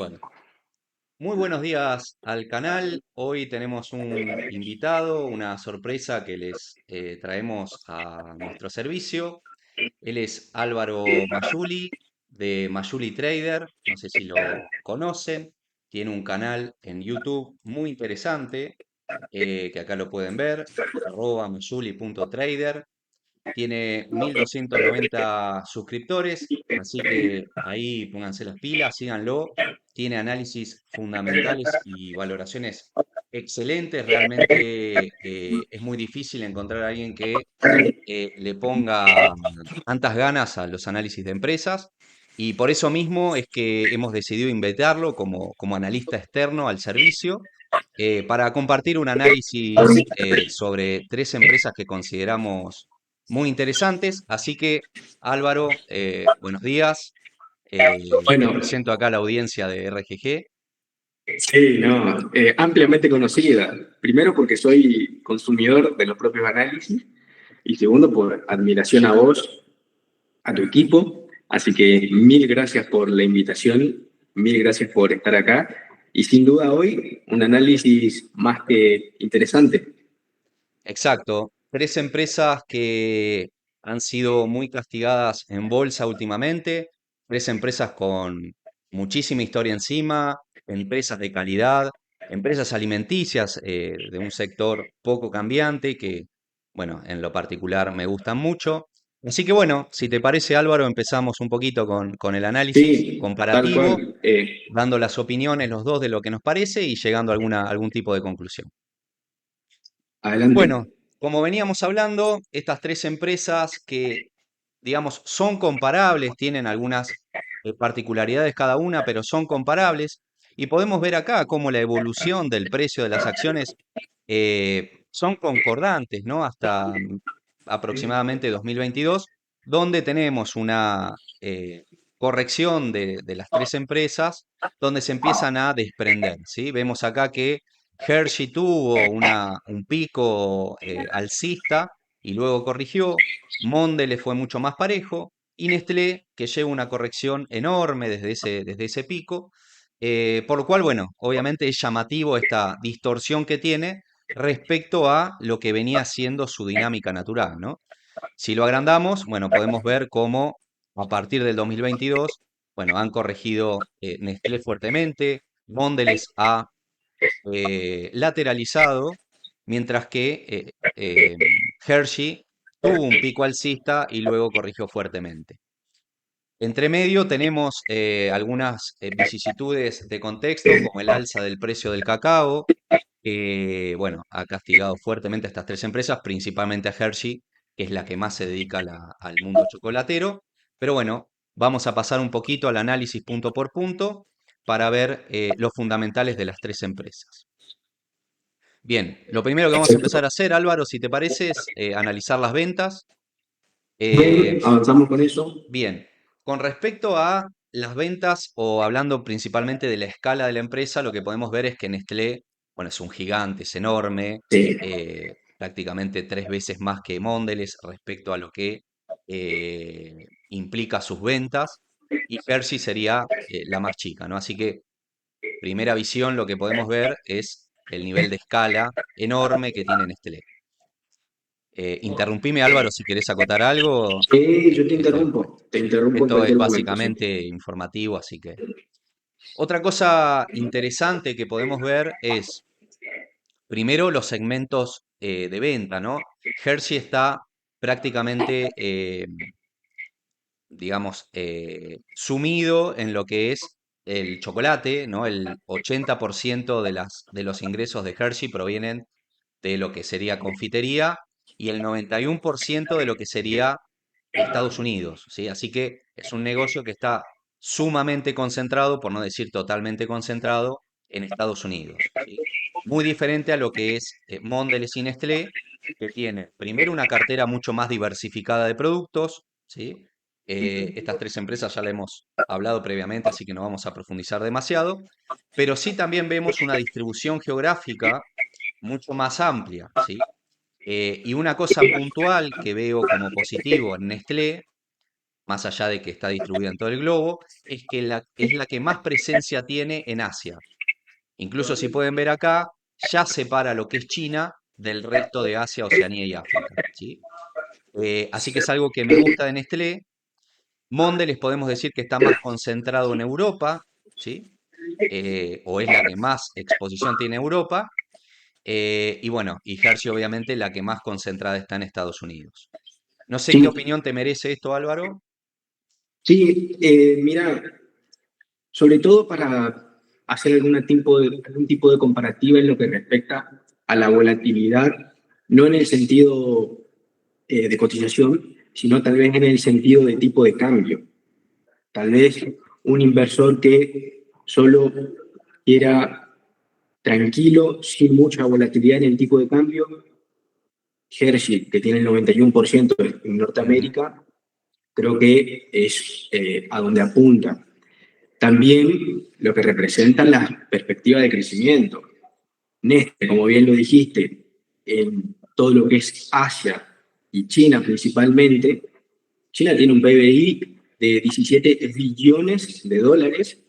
Bueno, muy buenos días al canal. Hoy tenemos un invitado, una sorpresa que les traemos a nuestro servicio. Él es Álvaro Mayuli de Mayuli Trader. No sé si lo conocen. Tiene un canal en YouTube muy interesante que acá lo pueden ver, @mayuli.trader. Tiene 1290 suscriptores, así que ahí pónganse las pilas, síganlo. Tiene análisis fundamentales y valoraciones excelentes. Realmente es muy difícil encontrar a alguien que le ponga tantas ganas a los análisis de empresas. Y por eso mismo es que hemos decidido invitarlo como analista externo al servicio para compartir un análisis sobre tres empresas que consideramos muy interesantes. Así que, Álvaro, buenos días. Te Bueno, presento acá a la audiencia de RGG. sí, no, ampliamente conocida. Primero porque soy consumidor de los propios análisis y segundo por admiración a vos, a tu equipo. Así que mil gracias por la invitación, mil gracias por estar acá y sin duda hoy un análisis más que interesante. Exacto. Tres empresas que han sido muy castigadas en bolsa últimamente. Tres empresas con muchísima historia encima, empresas de calidad, empresas alimenticias de un sector poco cambiante que, bueno, en lo particular me gustan mucho. Así que bueno, si te parece, Álvaro, empezamos un poquito con el análisis Sí, tal comparativo, cual. dando las opiniones los dos de lo que nos parece y llegando a algún tipo de conclusión. Bueno, Adelante. como veníamos hablando, estas tres empresas que, digamos, son comparables, tienen algunas particularidades cada una, pero son comparables, y podemos ver acá cómo la evolución del precio de las acciones son concordantes, ¿no? Hasta aproximadamente 2022, donde tenemos una corrección de las tres empresas, donde se empiezan a desprender, ¿sí? Vemos acá que Hershey tuvo un pico alcista y luego corrigió. Monde le fue mucho más parejo. Y Nestlé, que lleva una corrección enorme desde ese pico. Por lo cual, bueno, obviamente es llamativo esta distorsión que tiene respecto a lo que venía siendo su dinámica natural, ¿no? Si lo agrandamos, bueno, podemos ver cómo a partir del 2022, bueno, han corregido Nestlé fuertemente, Mondelez ha lateralizado, mientras que Hershey tuvo un pico alcista y luego corrigió fuertemente. Entre medio tenemos algunas vicisitudes de contexto, como el alza del precio del cacao, que bueno, ha castigado fuertemente a estas tres empresas, principalmente a Hershey, que es la que más se dedica al mundo chocolatero. Pero bueno, vamos a pasar un poquito al análisis punto por punto para ver los fundamentales de las tres empresas. Bien, lo primero que vamos a empezar a hacer, Álvaro, si te parece, es analizar las ventas. Eh, Bien, avanzamos con eso. bien, con respecto a las ventas o hablando principalmente de la escala de la empresa, lo que podemos ver es que Nestlé, bueno, es un gigante, es enorme, Sí. prácticamente tres veces más que Mondelez respecto a lo que implica sus ventas, y Hershey sería la más chica, ¿no? Así que primera visión, lo que podemos ver es el nivel de escala enorme que tiene Nestlé. Interrumpime, Álvaro, si querés acotar algo. Sí, yo Esto, te interrumpo en esto es cualquier momento, sí. básicamente informativo, así que. Otra cosa interesante que podemos ver es, primero, los segmentos de venta, ¿no? Hershey está prácticamente, digamos, sumido en lo que es el chocolate, ¿no? El 80% de los ingresos de Hershey provienen de lo que sería confitería y el 91% de lo que sería Estados Unidos, ¿sí? Así que es un negocio que está sumamente concentrado, por no decir totalmente concentrado, en Estados Unidos, ¿sí? Muy diferente a lo que es Mondelez y Nestlé, que tiene primero una cartera mucho más diversificada de productos, ¿sí? Estas tres empresas ya la hemos hablado previamente, así que no vamos a profundizar demasiado, pero sí también vemos una distribución geográfica mucho más amplia, ¿sí? Y una cosa puntual que veo como positivo en Nestlé más allá de que está distribuida en todo el globo, es que es la que más presencia tiene en Asia. Incluso si pueden ver acá, ya separa lo que es China del resto de Asia, Oceanía y África, ¿sí? Así que es algo que me gusta de Nestlé. Mondelez podemos decir que está más concentrado en Europa, ¿sí? O es la que más exposición tiene en Europa. Y bueno, y Hershey obviamente la que más concentrada está en Estados Unidos. No sé qué Sí, opinión te merece esto, Álvaro. sí, mira, sobre todo para hacer algún tipo de comparativa en lo que respecta a la volatilidad, no en el sentido de cotización, sino tal vez en el sentido de tipo de cambio. Tal vez un inversor que solo quiera tranquilo, sin mucha volatilidad en el tipo de cambio, Hershey, que tiene el 91% en Ujú. Norteamérica, creo que es a donde apunta. También lo que representan las perspectivas de crecimiento. Nestlé, como bien lo dijiste, en todo lo que es Asia y China principalmente, China tiene un PBI de 17 billones de dólares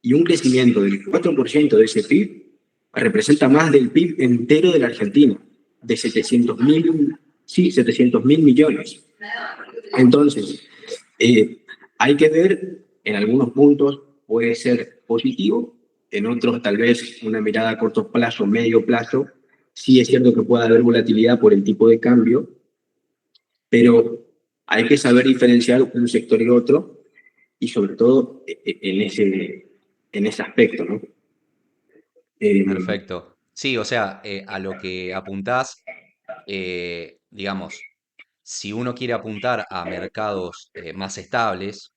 y un crecimiento del 4% de ese PIB representa más del PIB entero de la Argentina, de 700.000, sí, 700.000 millones. Entonces, hay que ver, en algunos puntos puede ser positivo, en otros tal vez una mirada a corto plazo, medio plazo. Sí es cierto que puede haber volatilidad por el tipo de cambio, pero hay que saber diferenciar un sector y otro, y sobre todo en ese aspecto, ¿no? Eh, Perfecto. Sí, o sea, a lo que apuntás, digamos, si uno quiere apuntar a mercados más estables,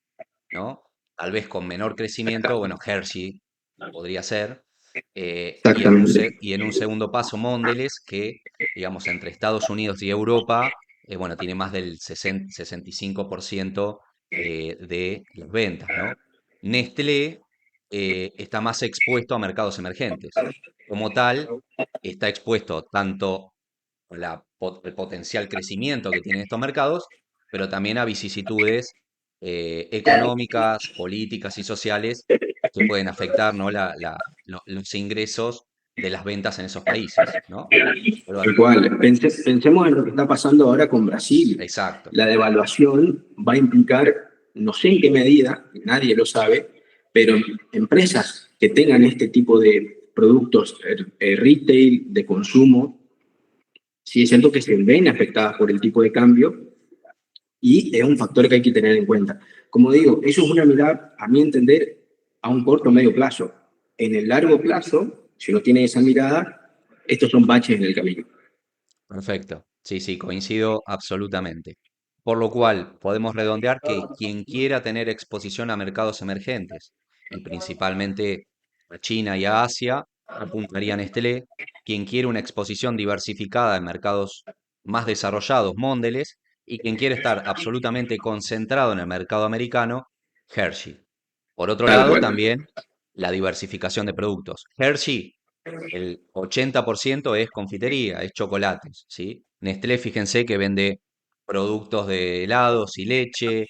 ¿no? Tal vez con menor crecimiento, bueno, Hershey podría ser, exactamente. y en un segundo paso Mondelez, que, digamos, entre Estados Unidos y Europa, bueno, tiene más del 65% de las ventas, ¿no? Nestlé está más expuesto a mercados emergentes. Como tal, está expuesto tanto a el potencial crecimiento que tienen estos mercados, pero también a vicisitudes económicas, políticas y sociales que pueden afectar, ¿no? Los ingresos de las ventas en esos países, ¿no? Tal Álvaro. cual. Pensemos en lo que está pasando ahora con Brasil. Exacto. La devaluación va a implicar, no sé en qué medida, nadie lo sabe, pero empresas que tengan este tipo de productos retail, de consumo, sí es cierto que se ven afectadas por el tipo de cambio y es un factor que hay que tener en cuenta. Como digo, eso es una mirada, a mi entender, a un corto o medio plazo. En el largo plazo, si uno tiene esa mirada, estos son baches en el camino. Perfecto. Sí, sí, coincido absolutamente. Por lo cual, podemos redondear que quien quiera tener exposición a mercados emergentes, y principalmente a China y a Asia, apuntaría a Nestlé. Quien quiere una exposición diversificada en mercados más desarrollados, Mondelez. Y quien quiere estar absolutamente concentrado en el mercado americano, Hershey. Por otro Tal lado, cual. también la diversificación de productos. Hershey el 80% es confitería, es chocolates, ¿sí? Nestlé, fíjense que vende productos de helados y leche,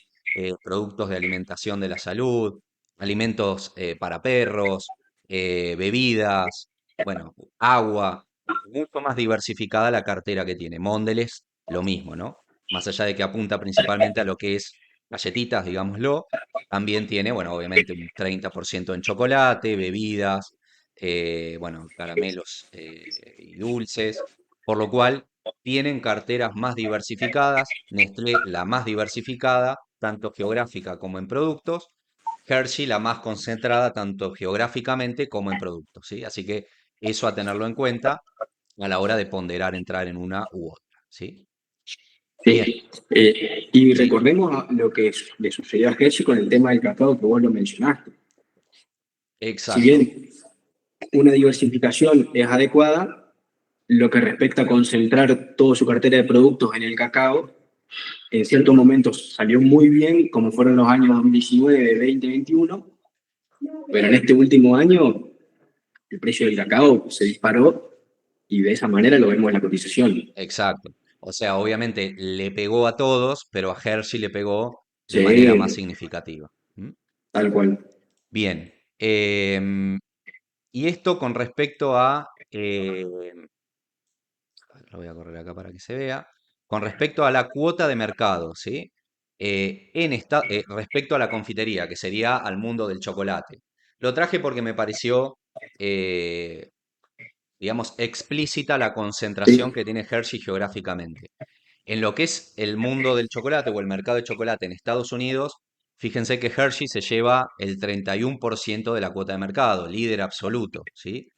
productos de alimentación de la salud, alimentos para perros, bebidas, bueno, agua, mucho más diversificada la cartera que tiene. Mondelez, lo mismo, ¿no? Más allá de que apunta principalmente a lo que es galletitas, digámoslo, también tiene, bueno, obviamente un 30% en chocolate, bebidas, bueno, caramelos y dulces, por lo cual tienen carteras más diversificadas, Nestlé la más diversificada, tanto geográfica como en productos, Hershey la más concentrada tanto geográficamente como en productos, ¿sí? Así que eso a tenerlo en cuenta a la hora de ponderar entrar en una u otra, ¿sí? Bien, Sí. Y sí, recordemos lo que le sucedió a Hershey con el tema del cacao que vos lo mencionaste. Si exacto, bien una diversificación es adecuada, lo que respecta a concentrar toda su cartera de productos en el cacao, en ciertos momentos salió muy bien, como fueron los años 2019, 2021, pero en este último año el precio del cacao se disparó y de esa manera lo vemos en la cotización. exacto. O sea, obviamente le pegó a todos, pero a Hershey le pegó de manera más Sí, significativa. ¿Mm? tal cual. Bien. Y esto con respecto a, lo voy a correr acá para que se vea, con respecto a la cuota de mercado, ¿sí? Respecto a la confitería, que sería al mundo del chocolate. Lo traje porque me pareció, eh, digamos, explícita la concentración Sí, que tiene Hershey geográficamente. En lo que es el mundo del chocolate o el mercado de chocolate en Estados Unidos, fíjense que Hershey se lleva el 31% de la cuota de mercado, líder absoluto, ¿sí?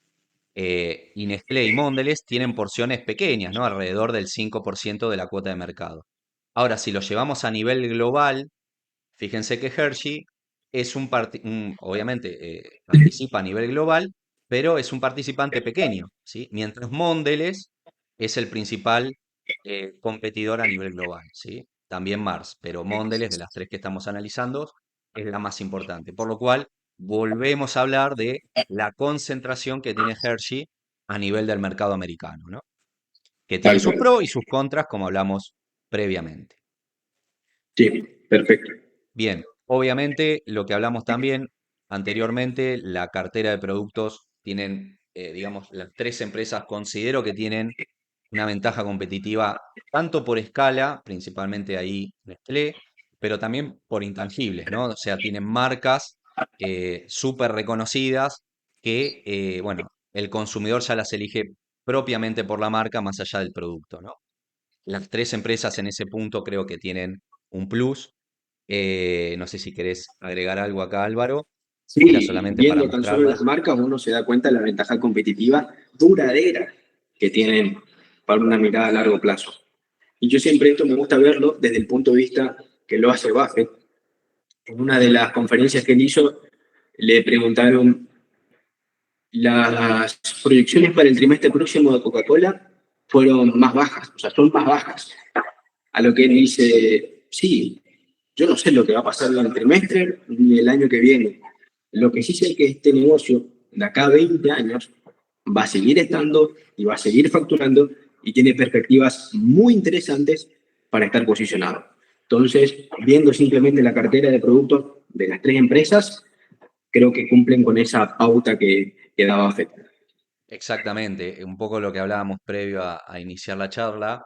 Y Nestlé y Mondelez tienen porciones pequeñas, ¿no? Alrededor del 5% de la cuota de mercado. Ahora, si lo llevamos a nivel global, fíjense que Hershey es obviamente participa a nivel global, pero es un participante pequeño, ¿sí? Mientras Mondelez es el principal competidor a nivel global, ¿sí? También Mars, pero Mondelez, de las tres que estamos analizando, es la más importante. Por lo cual, volvemos a hablar de la concentración que tiene Hershey a nivel del mercado americano, ¿no? Que tiene tal sus cual. pros y sus contras, como hablamos previamente. Sí, perfecto. Bien, obviamente lo que hablamos también anteriormente, la cartera de productos tienen, digamos, las tres empresas considero que tienen una ventaja competitiva tanto por escala, principalmente ahí Nestlé, pero también por intangibles, ¿no? O sea, tienen marcas súper reconocidas que, bueno, el consumidor ya las elige propiamente por la marca más allá del producto, ¿no? Las tres empresas en ese punto creo que tienen un plus. No sé si querés agregar algo acá, Álvaro. Era Sí, solamente para viendo tan solo las mostrarlas. marcas, uno se da cuenta de la ventaja competitiva duradera que tienen para una mirada a largo plazo. Y yo siempre esto me gusta verlo desde el punto de vista que lo hace Buffett. En una de las conferencias que él hizo, le preguntaron las proyecciones para el trimestre próximo de Coca-Cola fueron más bajas, o sea, son más bajas. A lo que él dice, sí, yo no sé lo que va a pasar en el trimestre ni el año que viene. Lo que sí sé es que este negocio, de acá a 20 años, va a seguir estando y va a seguir facturando y tiene perspectivas muy interesantes para estar posicionado. Entonces, viendo simplemente la cartera de productos de las tres empresas, creo que cumplen con esa pauta que daba Buffett. Exactamente, un poco lo que hablábamos previo a iniciar la charla,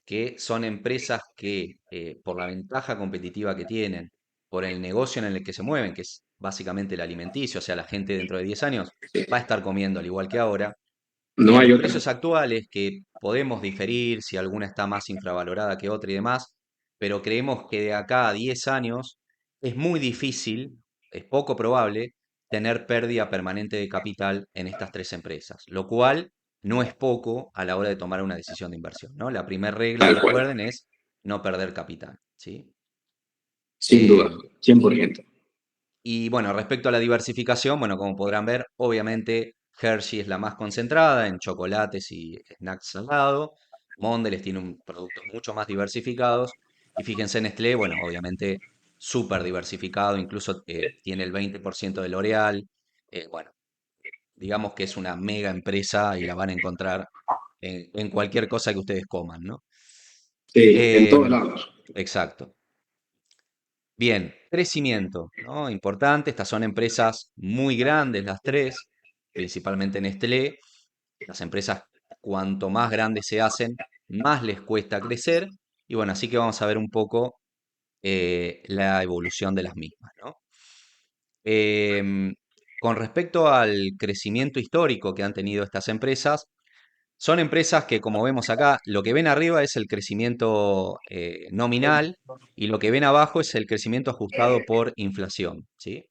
que son empresas que por la ventaja competitiva que tienen, por el negocio en el que se mueven, que es básicamente el alimenticio, o sea, la gente dentro de 10 años va a estar comiendo al igual que ahora, y No a hay los otra. precios actuales que podemos diferir si alguna está más infravalorada que otra y demás, pero creemos que de acá a 10 años es muy difícil, es poco probable, tener pérdida permanente de capital en estas tres empresas, lo cual no es poco a la hora de tomar una decisión de inversión, ¿no? La primera regla, Tal cual. recuerden, es no perder capital, ¿sí? Sin duda, Em, 100%. y bueno, respecto a la diversificación, bueno, como podrán ver, obviamente Hershey es la más concentrada en chocolates y snacks salados. Mondelez tiene productos mucho más diversificados. Y fíjense, Nestlé, bueno, obviamente súper diversificado, incluso tiene el 20% de L'Oreal. Bueno, digamos que es una mega empresa y la van a encontrar en cualquier cosa que ustedes coman, ¿no? Sí, en todos Em, lados. exacto. Bien, crecimiento, ¿no? Importante, estas son empresas muy grandes las tres, principalmente Nestlé. Las empresas, cuanto más grandes se hacen, más les cuesta crecer. Y bueno, así que vamos a ver un poco la evolución de las mismas, ¿no? Em, con respecto al crecimiento histórico que han tenido estas empresas, son empresas que, como vemos acá, lo que ven arriba es el crecimiento nominal y lo que ven abajo es el crecimiento ajustado por inflación, ¿sí?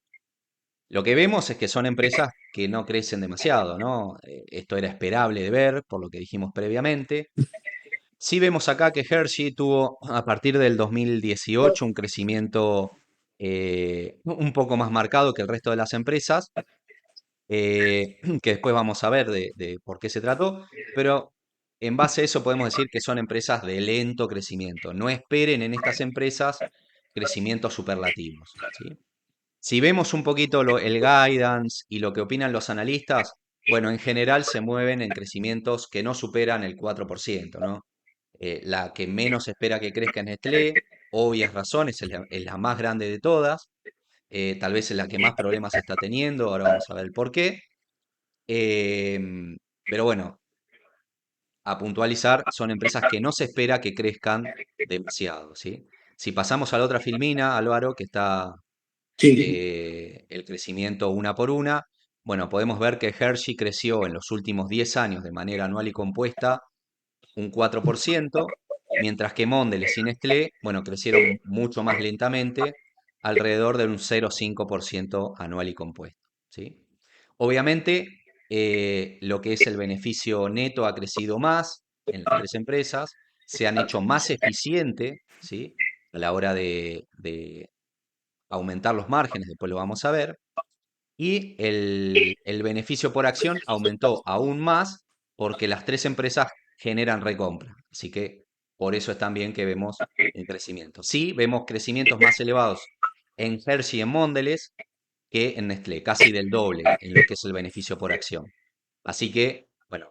Lo que vemos es que son empresas que no crecen demasiado, ¿no? Esto era esperable de ver, por lo que dijimos previamente. Sí vemos acá que Hershey tuvo a partir del 2018 un crecimiento un poco más marcado que el resto de las empresas, que después vamos a ver de por qué se trató, pero en base a eso podemos decir que son empresas de lento crecimiento. No esperen en estas empresas crecimientos superlativos, ¿sí? Si vemos un poquito el guidance y lo que opinan los analistas, bueno, en general se mueven en crecimientos que no superan el 4%, ¿no? La que menos espera que crezca es Nestlé, obvias razones, es la más grande de todas, tal vez es la que más problemas está teniendo, ahora vamos a ver el por qué. Pero bueno, a puntualizar, son empresas que no se espera que crezcan demasiado, ¿sí? Si pasamos a la otra filmina, Álvaro, que está Sí, el crecimiento una por una, bueno, podemos ver que Hershey creció en los últimos 10 años de manera anual y compuesta un 4%, mientras que Mondelez y Nestlé, bueno, crecieron mucho más lentamente, alrededor de un 0,5% anual y compuesto, ¿sí? Obviamente, lo que es el beneficio neto ha crecido más en las tres empresas, se han hecho más eficientes, ¿sí? A la hora de aumentar los márgenes, después lo vamos a ver, y el beneficio por acción aumentó aún más porque las tres empresas generan recompra. Así que por eso es también que vemos un crecimiento. Sí, vemos crecimientos más elevados en Hershey y en Mondelez que en Nestlé, casi del doble en lo que es el beneficio por acción. Así que, bueno,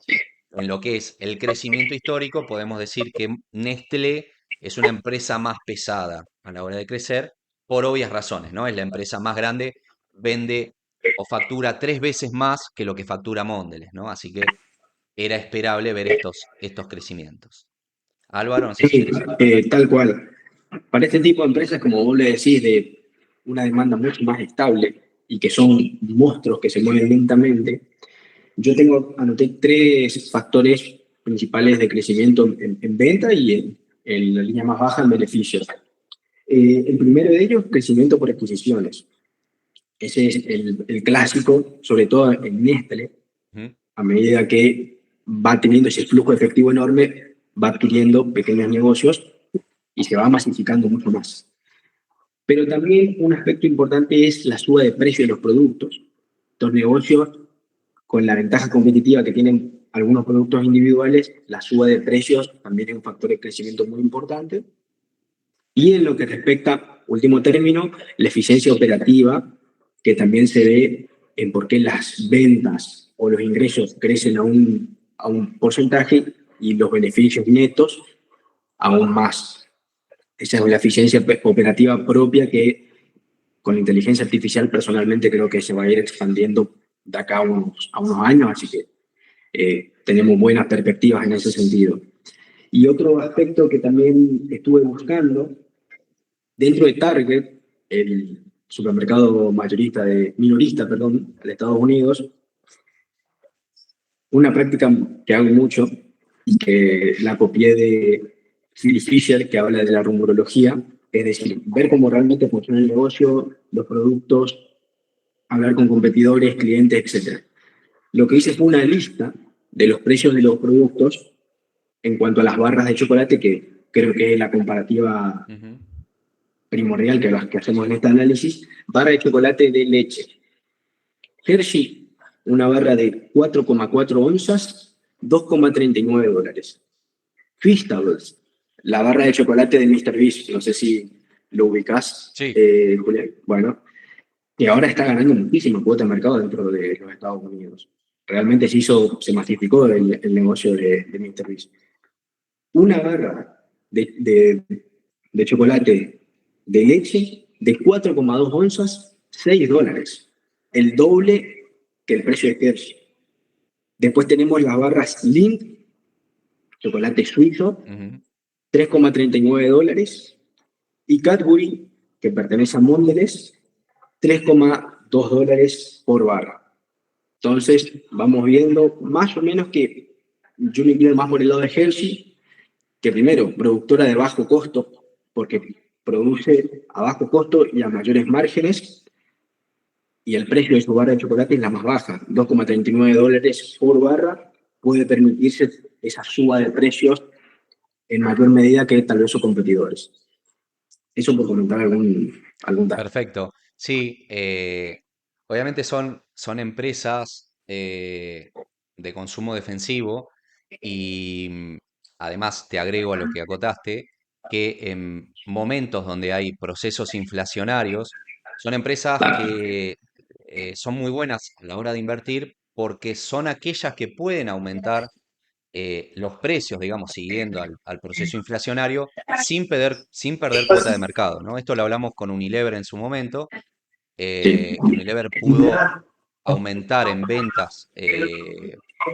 en lo que es el crecimiento histórico, podemos decir que Nestlé es una empresa más pesada a la hora de crecer, por obvias razones, ¿no? Es la empresa más grande, vende o factura 3 veces más que lo que factura Mondelez, ¿no? Así que era esperable ver estos crecimientos. Álvaro, no sé si sí, querés agregar algo. tal cual. Para este tipo de empresas, como vos le decís, de una demanda mucho más estable y que son monstruos que se mueven lentamente, yo anoté tres factores principales de crecimiento en venta y en la línea más baja en beneficios. El primero de ellos, crecimiento por adquisiciones. Ese es el clásico, sobre todo en Nestlé, Ujú. a medida que va teniendo ese flujo efectivo enorme, va adquiriendo pequeños negocios y se va masificando mucho más. Pero también un aspecto importante es la suba de precio de los productos. Estos negocios, con la ventaja competitiva que tienen algunos productos individuales, la suba de precios también es un factor de crecimiento muy importante. Y en lo que respecta, último término, la eficiencia operativa, que también se ve en por qué las ventas o los ingresos crecen a un porcentaje y los beneficios netos aún más. Esa es la eficiencia operativa propia que con la inteligencia artificial personalmente creo que se va a ir expandiendo de acá a unos años, así que tenemos buenas perspectivas en ese sentido. Y otro aspecto que también estuve buscando, dentro de Target, el supermercado minorista, perdón, de Estados Unidos, una práctica que hago mucho y que la copié de Phil Fisher, que habla de la rumorología, es decir, ver cómo realmente funciona el negocio, los productos, hablar con competidores, clientes, etcétera. Lo que hice fue una lista de los precios de los productos en cuanto a las barras de chocolate, que creo que es la comparativa Ujú. primordial que, las que hacemos en este análisis. Barra de chocolate de leche. Hershey, una barra de 4,4 onzas, $2,39. Feastables, la barra de chocolate de Mr. Beast, no sé si lo ubicás, Sí, Julián. Bueno, que ahora está ganando muchísima cuota de mercado dentro de los Estados Unidos. Realmente se masificó el negocio de Mr. Beast. Una barra de chocolate de leche de 4,2 onzas, $6. El doble que el precio de Hershey. Después tenemos las barras Lindt, chocolate suizo, ujú. $3,39. Y Cadbury, que pertenece a Mondelez, $3,2 por barra. Entonces, vamos viendo más o menos que yo me inclino más por el lado de Hershey, que primero, productora de bajo costo, porque produce a bajo costo y a mayores márgenes, y el precio de su barra de chocolate es la más baja, $2,39 por barra, puede permitirse esa suba de precios en mayor medida que tal vez sus competidores. Eso por comentar algún dato. Perfecto. Sí, obviamente son empresas de consumo defensivo y además te agrego a lo que acotaste que en momentos donde hay procesos inflacionarios, son empresas que son muy buenas a la hora de invertir porque son aquellas que pueden aumentar los precios, digamos, siguiendo al proceso inflacionario sin perder cuota de mercado, ¿no? Esto lo hablamos con Unilever en su momento, Sí. que Unilever pudo aumentar en ventas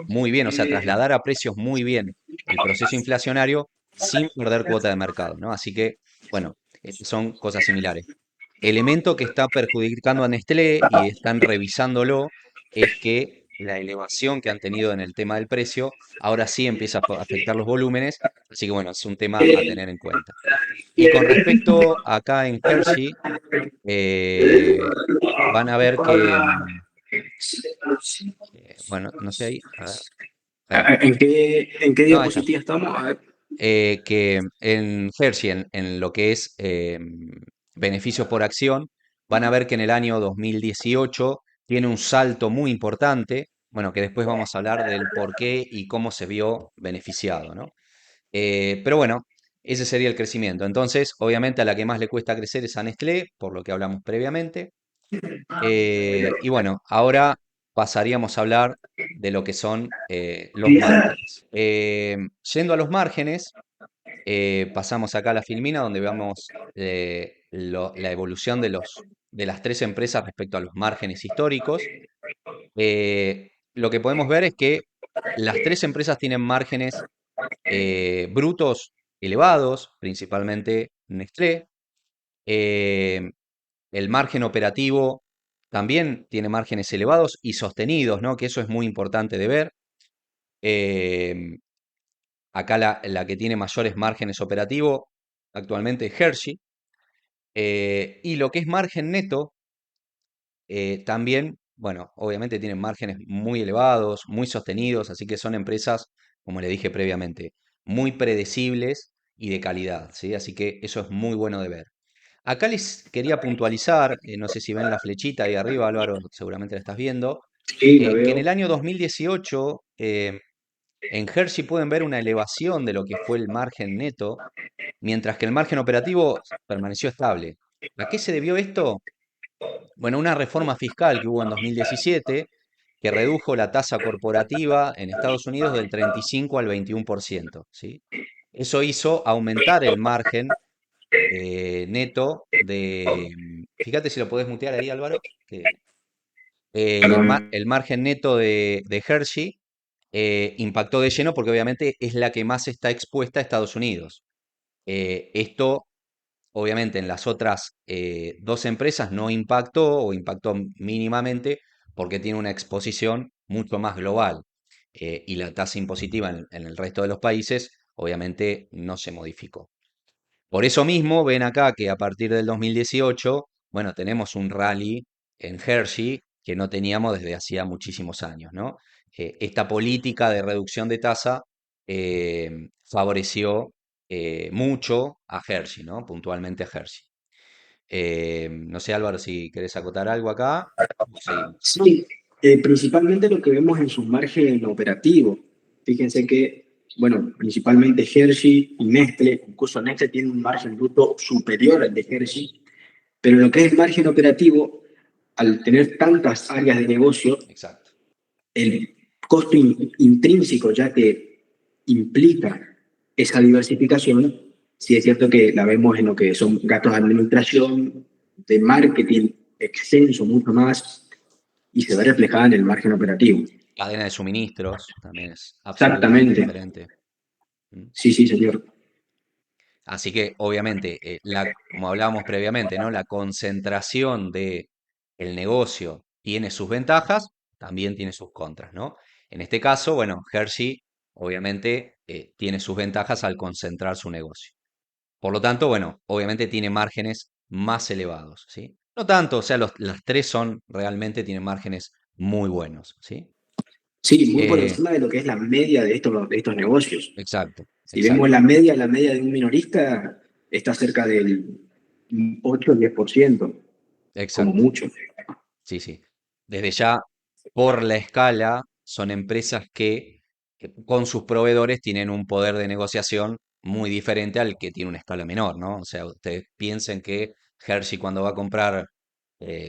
muy bien, o sea, trasladar a precios muy bien el proceso inflacionario sin perder cuota de mercado, ¿no? Así que, bueno, son cosas similares. Elemento que está perjudicando a Nestlé y están revisándolo es que la elevación que han tenido en el tema del precio ahora sí empieza a afectar los volúmenes, así que bueno, es un tema a tener en cuenta. Y con respecto acá en Hershey, eh, van a ver que, bueno, no sé ahí, a ver, ahí, ¿En qué no, ahí está. diapositiva estamos? A ver. Que en Hershey, en lo que es beneficios por acción, van a ver que en el año 2018 tiene un salto muy importante, bueno, que después vamos a hablar del por qué y cómo se vio beneficiado, ¿no? Pero bueno, ese sería el crecimiento. Entonces, obviamente a la que más le cuesta crecer es a Nestlé, por lo que hablamos previamente. Y bueno, ahora pasaríamos a hablar de lo que son los márgenes. Yendo a los márgenes, pasamos acá a la filmina donde vemos la evolución de las tres empresas respecto a los márgenes históricos. Lo que podemos ver es que las tres empresas tienen márgenes brutos elevados, principalmente Nestlé. Eh, el margen operativo también tiene márgenes elevados y sostenidos, ¿no? Que eso es muy importante de ver. Eh, Acá la que tiene mayores márgenes operativos actualmente es Hershey. Y lo que es margen neto, también, bueno, obviamente tienen márgenes muy elevados, muy sostenidos, así que son empresas, como le dije previamente, muy predecibles y de calidad, ¿sí? Así que eso es muy bueno de ver. Acá les quería puntualizar, no sé si ven la flechita ahí arriba, Álvaro, seguramente la estás viendo, Sí, la que en veo. el año 2018 en Hershey pueden ver una elevación de lo que fue el margen neto, mientras que el margen operativo permaneció estable. ¿A qué se debió esto? Bueno, una reforma fiscal que hubo en 2017 que redujo la tasa corporativa en Estados Unidos del 35 al 21%, ¿sí? Eso hizo aumentar el margen neto fíjate si lo podés mutear ahí, Álvaro, que Perdón. el margen neto de Hershey impactó de lleno porque obviamente es la que más está expuesta a Estados Unidos. Esto, obviamente, en las otras dos empresas no impactó o impactó mínimamente porque tiene una exposición mucho más global. Y la tasa impositiva en el resto de los países, obviamente, no se modificó. Por eso mismo, ven acá que a partir del 2018, bueno, tenemos un rally en Hershey que no teníamos desde hacía muchísimos años, ¿no? Esta política de reducción de tasa favoreció mucho a Hershey, ¿no? Puntualmente a Hershey. No sé, Álvaro, si querés acotar algo acá, o seguimos. Sí, principalmente lo que vemos en su margen operativo. Fíjense que, bueno, principalmente Hershey y Nestlé, incluso Nestlé tiene un margen bruto superior al de Hershey, pero lo que es el margen operativo, al tener tantas áreas de negocio, Exacto. el costo intrínseco ya que implica esa diversificación, sí es cierto que la vemos en lo que son gastos de administración, de marketing extenso, mucho más, y se ve reflejada en el margen operativo. Cadena de suministros también es absolutamente Exactamente. diferente. ¿Mm? Sí, sí, señor. Así que, obviamente, como hablábamos previamente, ¿no? La concentración de el negocio tiene sus ventajas, también tiene sus contras, ¿no? En este caso, bueno, Hershey, obviamente, tiene sus ventajas al concentrar su negocio. Por lo tanto, bueno, obviamente tiene márgenes más elevados, ¿sí? No tanto, o sea, las tres realmente tienen márgenes muy buenos, ¿sí? Sí, muy por Eh, encima de lo que es la media de estos negocios. exacto, Si vemos exacto, la media de un minorista está cerca del 8 o 10%, como exacto. mucho. Sí, sí. Desde ya, por la escala, son empresas que con sus proveedores tienen un poder de negociación muy diferente al que tiene una escala menor, ¿no? O sea, ustedes piensen que Hershey cuando va a comprar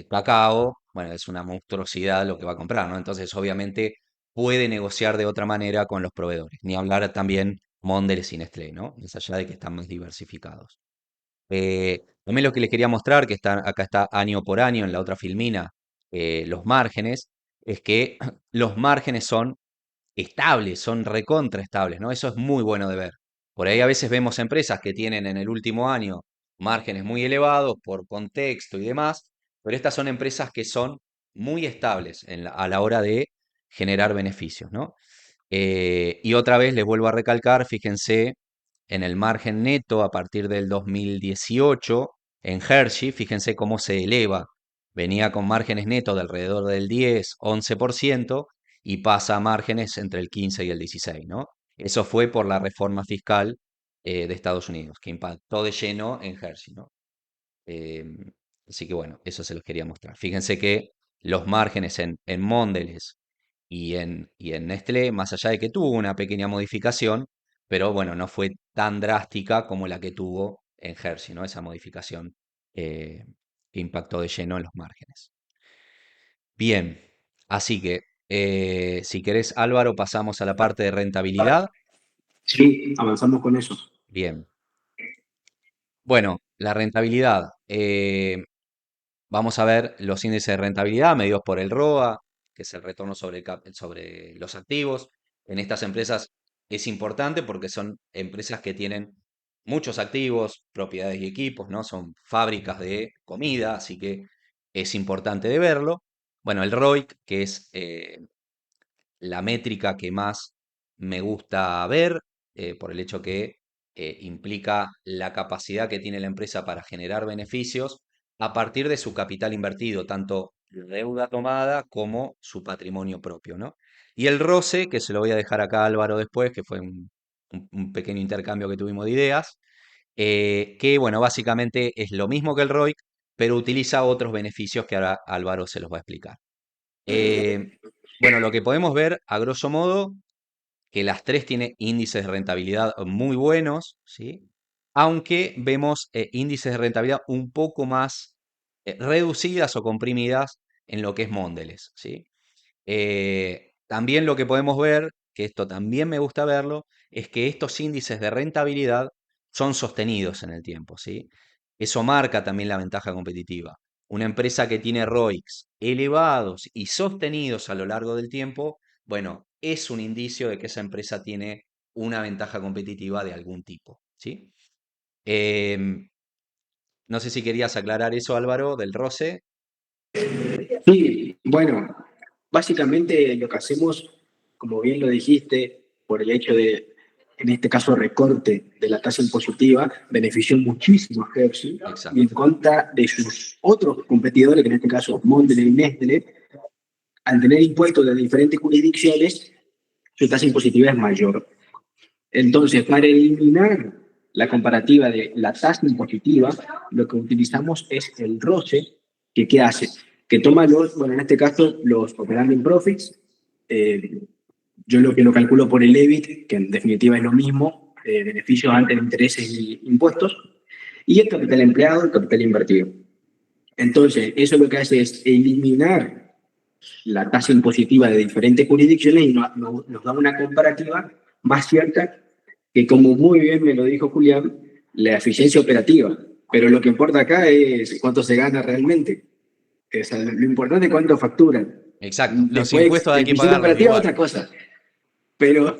cacao, bueno, es una monstruosidad lo que va a comprar, ¿no? Entonces, obviamente, puede negociar de otra manera con los proveedores. Ni hablar también Mondelez y Nestlé, ¿no? Más allá de que están más diversificados. También lo que les quería mostrar, que acá está año por año en la otra filmina, los márgenes, es que los márgenes son estables, son recontra estables, ¿no? Eso es muy bueno de ver. Por ahí a veces vemos empresas que tienen en el último año márgenes muy elevados por contexto y demás, pero estas son empresas que son muy estables a la hora de generar beneficios, ¿no? Y otra vez les vuelvo a recalcar, fíjense en el margen neto a partir del 2018 en Hershey, fíjense cómo se eleva. Venía con márgenes netos de alrededor del 10, 11% y pasa a márgenes entre el 15 y el 16, ¿no? Eso fue por la reforma fiscal de Estados Unidos, que impactó de lleno en Hershey, ¿no? Em, Así que bueno, eso se los quería mostrar. Fíjense que los márgenes en Mondelez y en Nestlé, más allá de que tuvo una pequeña modificación, pero bueno, no fue tan drástica como la que tuvo en Hershey, ¿no? Esa modificación eh, que impactó de lleno en los márgenes. Bien, así que si querés, Álvaro, pasamos a la parte de rentabilidad. Sí, avanzamos con eso. Bien, bueno, la rentabilidad. Vamos a ver los índices de rentabilidad medidos por el ROA, que es el retorno sobre los activos. En estas empresas es importante porque son empresas que tienen muchos activos, propiedades y equipos, ¿no? Son fábricas de comida, así que es importante de verlo. Bueno, el ROIC, que es la métrica que más me gusta ver, por el hecho que implica la capacidad que tiene la empresa para generar beneficios a partir de su capital invertido, tanto deuda tomada como su patrimonio propio, ¿no? Y el ROCE, que se lo voy a dejar acá a Álvaro después, que fue un pequeño intercambio que tuvimos de ideas, que bueno, básicamente es lo mismo que el ROIC, pero utiliza otros beneficios que ahora Álvaro se los va a explicar. Eh, bueno, lo que podemos ver, a grosso modo, que las tres tienen índices de rentabilidad muy buenos, ¿sí? Aunque vemos índices de rentabilidad un poco más reducidas o comprimidas en lo que es Mondelez, ¿sí? También lo que podemos ver, que esto también me gusta verlo, es que estos índices de rentabilidad son sostenidos en el tiempo, ¿sí? Eso marca también la ventaja competitiva. Una empresa que tiene ROICs elevados y sostenidos a lo largo del tiempo, bueno, es un indicio de que esa empresa tiene una ventaja competitiva de algún tipo, ¿sí? Em, no sé si querías aclarar eso, Álvaro, del roce. Sí, bueno, básicamente lo que hacemos, como bien lo dijiste, por el hecho de, en este caso, recorte de la tasa impositiva, benefició muchísimo a Hershey y en Exacto, contra de sus otros competidores, que en este caso Mondelez y Nestlé, al tener impuestos de diferentes jurisdicciones, su tasa impositiva es mayor. Entonces, para eliminar la comparativa de la tasa impositiva, lo que utilizamos es el ROCE, que ¿qué hace? Que toma los, bueno, en este caso, los operating profits, eh, yo lo que lo calculo por el EBIT, que en definitiva es lo mismo, beneficios antes de intereses y impuestos, y el capital empleado, el capital invertido. Entonces, eso lo que hace es eliminar la tasa impositiva de diferentes jurisdicciones y nos da una comparativa más cierta que, como muy bien me lo dijo Julián, la eficiencia operativa. Pero lo que importa acá es cuánto se gana realmente. O sea, lo importante es cuánto facturan. exacto. Los Después, impuestos la hay que eficiencia pagarlos operativa es igual. otra cosa. Pero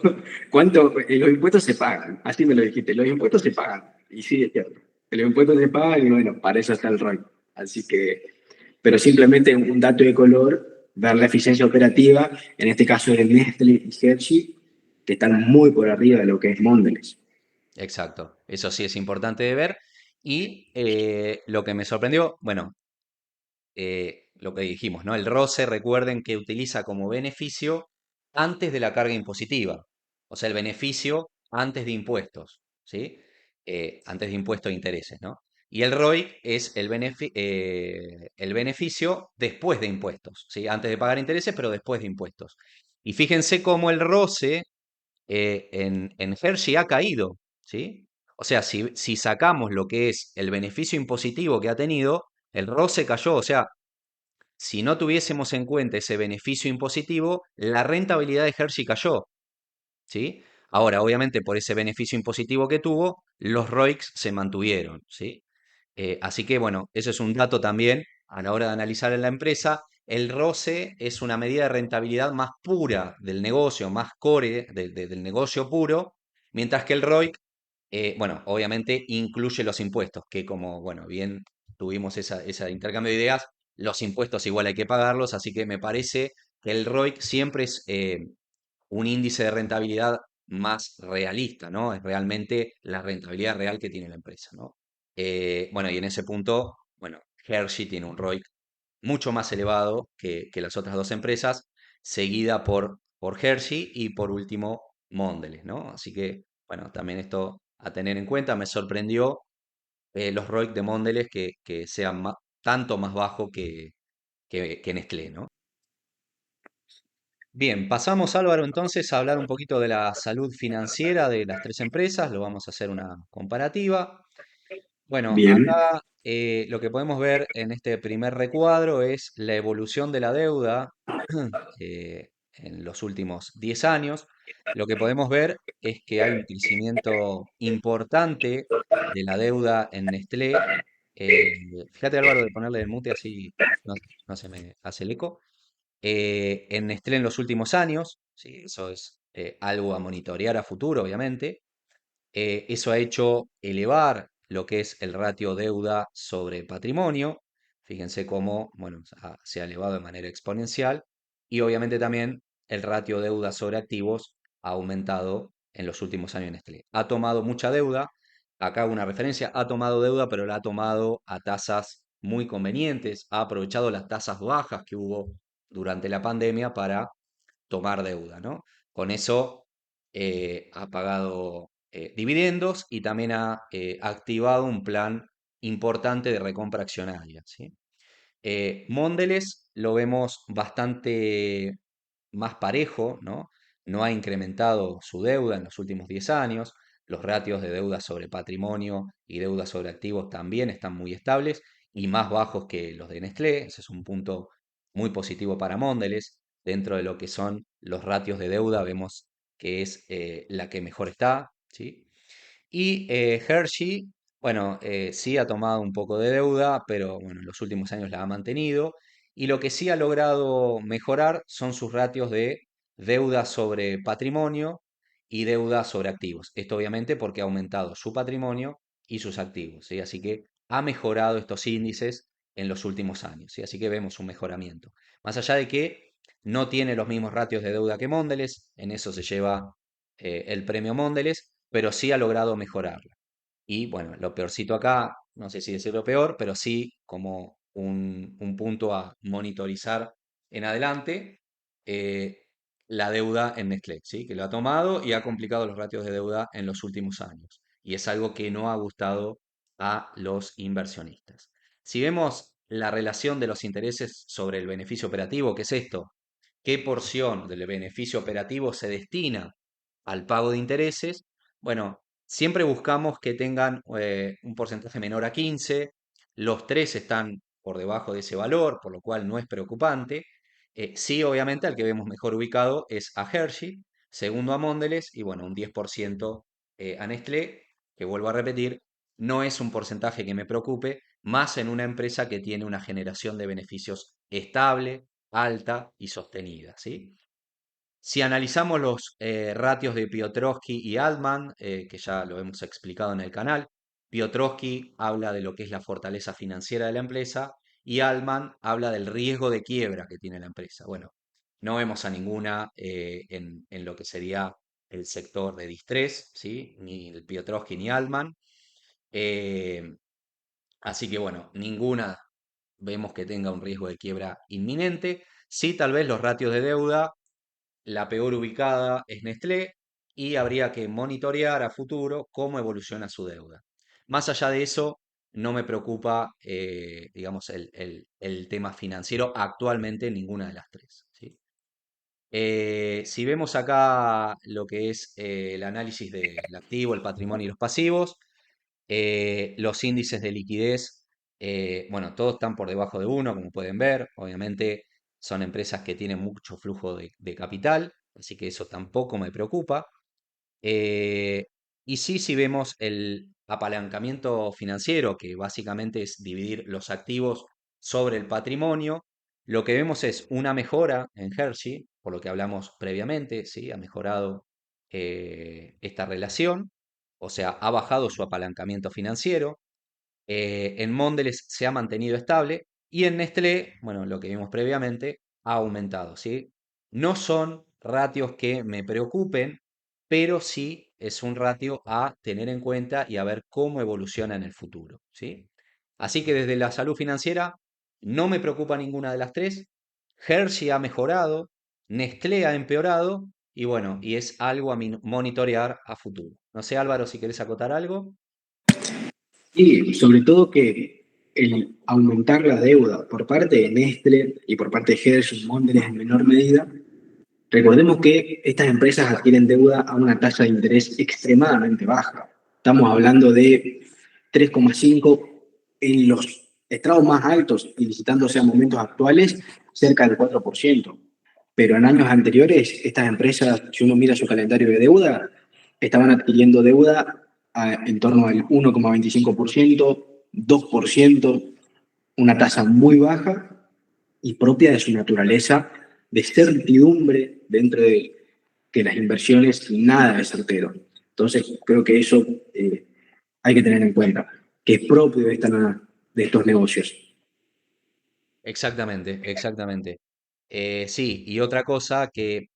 cuánto, los impuestos se pagan. Así me lo dijiste. Los impuestos se pagan. Y sí, es cierto. Los impuestos se pagan y bueno, para eso está el ROI. Así que, pero simplemente un dato de color, ver la eficiencia operativa, en este caso de Nestlé y Hershey, que están muy por arriba de lo que es Mondelez. Exacto, eso sí es importante de ver. Y lo que me sorprendió, bueno, lo que dijimos, ¿no? El roce, recuerden que utiliza como beneficio antes de la carga impositiva, o sea, el beneficio antes de impuestos, ¿sí? Antes de impuestos e intereses, ¿no? Y el ROIC es el beneficio después de impuestos, ¿sí? Antes de pagar intereses, pero después de impuestos. Y fíjense cómo el roce en Hershey ha caído, ¿sí? O sea, si sacamos lo que es el beneficio impositivo que ha tenido, el ROCE cayó, o sea, Si no tuviésemos en cuenta ese beneficio impositivo, la rentabilidad de Hershey cayó, ¿sí? Ahora, obviamente, por ese beneficio impositivo que tuvo, los ROICs se mantuvieron, ¿sí? Así que, bueno, eso es un dato también a la hora de analizar en la empresa. El ROCE es una medida de rentabilidad más pura del negocio, más core del negocio puro, mientras que el ROIC, bueno, obviamente incluye los impuestos, que como, bueno, bien tuvimos ese intercambio de ideas, los impuestos igual hay que pagarlos, así que me parece que el ROIC siempre es un índice de rentabilidad más realista, ¿no? Es realmente la rentabilidad real que tiene la empresa, ¿no? Bueno, y en ese punto, bueno, Hershey tiene un ROIC mucho más elevado que las otras dos empresas, seguida por Hershey y por último Mondelez, ¿no? Así que, bueno, también esto a tener en cuenta, me sorprendió los ROIC de Mondelez que sean tanto más bajos que Nestlé, ¿no? Bien, pasamos Álvaro entonces a hablar un poquito de la salud financiera de las tres empresas, lo vamos a hacer una comparativa. Bueno, Bien, acá lo que podemos ver en este primer recuadro es la evolución de la deuda en los últimos 10 años. Lo que podemos ver es que hay un crecimiento importante de la deuda en Nestlé. Eh, Fíjate Álvaro de ponerle el mute así no, no se me hace el eco. En Nestlé en los últimos años, ¿sí? Eso es algo a monitorear a futuro, obviamente. Eso ha hecho elevar lo que es el ratio deuda sobre patrimonio. Fíjense cómo, bueno, se ha elevado de manera exponencial. Y obviamente también el ratio deuda sobre activos ha aumentado en los últimos años en Nestlé. Ha tomado mucha deuda. Acá hago una referencia, ha tomado deuda, pero la ha tomado a tasas muy convenientes. Ha aprovechado las tasas bajas que hubo durante la pandemia para tomar deuda, ¿no? Con eso ha pagado dividendos y también ha activado un plan importante de recompra accionaria, ¿sí? Mondelez lo vemos bastante más parejo, ¿no? No ha incrementado su deuda en los últimos 10 años. Los ratios de deuda sobre patrimonio y deuda sobre activos también están muy estables y más bajos que los de Nestlé. Ese es un punto muy positivo para Mondelez. Dentro de lo que son los ratios de deuda, vemos que es la que mejor está, ¿sí? Y Hershey, bueno, sí ha tomado un poco de deuda, pero bueno, en los últimos años la ha mantenido. Y lo que sí ha logrado mejorar son sus ratios de deuda sobre patrimonio y deuda sobre activos. Esto obviamente porque ha aumentado su patrimonio y sus activos, ¿sí? Así que ha mejorado estos índices en los últimos años, ¿sí? Así que vemos un mejoramiento. Más allá de que no tiene los mismos ratios de deuda que Mondelez, en eso se lleva el premio Mondelez, pero sí ha logrado mejorarla. Y bueno, lo peorcito acá, no sé si decirlo peor, pero sí como un punto a monitorizar en adelante, eh, la deuda en Nestlé, ¿sí? Que lo ha tomado y ha complicado los ratios de deuda en los últimos años. Y es algo que no ha gustado a los inversionistas. Si vemos la relación de los intereses sobre el beneficio operativo, ¿qué es esto? ¿Qué porción del beneficio operativo se destina al pago de intereses? Bueno, siempre buscamos que tengan un porcentaje menor a 15. Los tres están por debajo de ese valor, por lo cual no es preocupante. Sí, obviamente, al que vemos mejor ubicado es a Hershey, segundo a Mondelez y bueno, un 10% a Nestlé, que vuelvo a repetir, no es un porcentaje que me preocupe, más en una empresa que tiene una generación de beneficios estable, alta y sostenida, ¿sí? Si analizamos los ratios de Piotrowski y Altman, que ya lo hemos explicado en el canal, Piotrowski habla de lo que es la fortaleza financiera de la empresa y Altman habla del riesgo de quiebra que tiene la empresa. Bueno, no vemos a ninguna en lo que sería el sector de distress, ¿sí? Ni el Piotrowski ni Altman. Eh, Así que bueno, ninguna vemos que tenga un riesgo de quiebra inminente. Sí, tal vez los ratios de deuda, la peor ubicada es Nestlé y habría que monitorear a futuro cómo evoluciona su deuda. Más allá de eso, no me preocupa, digamos, el tema financiero actualmente en ninguna de las tres, ¿sí? Si vemos acá lo que es el análisis del activo, el patrimonio y los pasivos, los índices de liquidez Bueno, todos están por debajo de uno, como pueden ver. Obviamente son empresas que tienen mucho flujo de capital, así que eso tampoco me preocupa. Eh, y sí, si vemos el apalancamiento financiero, que básicamente es dividir los activos sobre el patrimonio, lo que vemos es una mejora en Hershey, por lo que hablamos previamente, ¿sí? Ha mejorado esta relación, o sea, ha bajado su apalancamiento financiero. En Mondelez se ha mantenido estable y en Nestlé, bueno, lo que vimos previamente, ha aumentado, ¿sí? No son ratios que me preocupen, pero sí es un ratio a tener en cuenta y a ver cómo evoluciona en el futuro, ¿sí? Así que desde la salud financiera no me preocupa ninguna de las tres. Hershey ha mejorado, Nestlé ha empeorado y bueno, y es algo a monitorear a futuro. No sé, Álvaro, si querés acotar algo. Y sobre todo que el aumentar la deuda por parte de Nestlé y por parte de Hershey y Mondelez en menor medida, recordemos que estas empresas adquieren deuda a una tasa de interés extremadamente baja. Estamos hablando de 3,5 en los estrados más altos y visitándose a momentos actuales, cerca del 4%. Pero en años anteriores, estas empresas, si uno mira su calendario de deuda, estaban adquiriendo deuda en torno al 1,25%, 2%, una tasa muy baja y propia de su naturaleza de certidumbre dentro de que las inversiones nada es certero. Entonces, creo que eso hay que tener en cuenta, que es propio de estos negocios. Exactamente, exactamente. Sí, y otra cosa que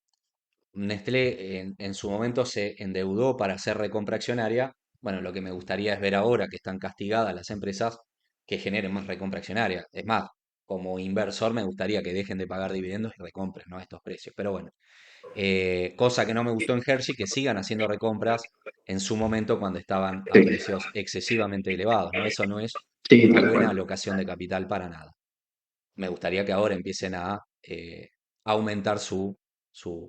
Nestlé en su momento se endeudó para hacer recompra accionaria. Bueno, lo que me gustaría es ver ahora que están castigadas las empresas que generen más recompra accionaria. Es más, como inversor me gustaría que dejen de pagar dividendos y recompren, ¿no? A estos precios. Pero bueno, cosa que no me gustó en Hershey, que sigan haciendo recompras en su momento cuando estaban a Sí, precios excesivamente elevados, ¿no? Eso no es sí, una tal buena cual. alocación de capital para nada. Me gustaría que ahora empiecen a aumentar su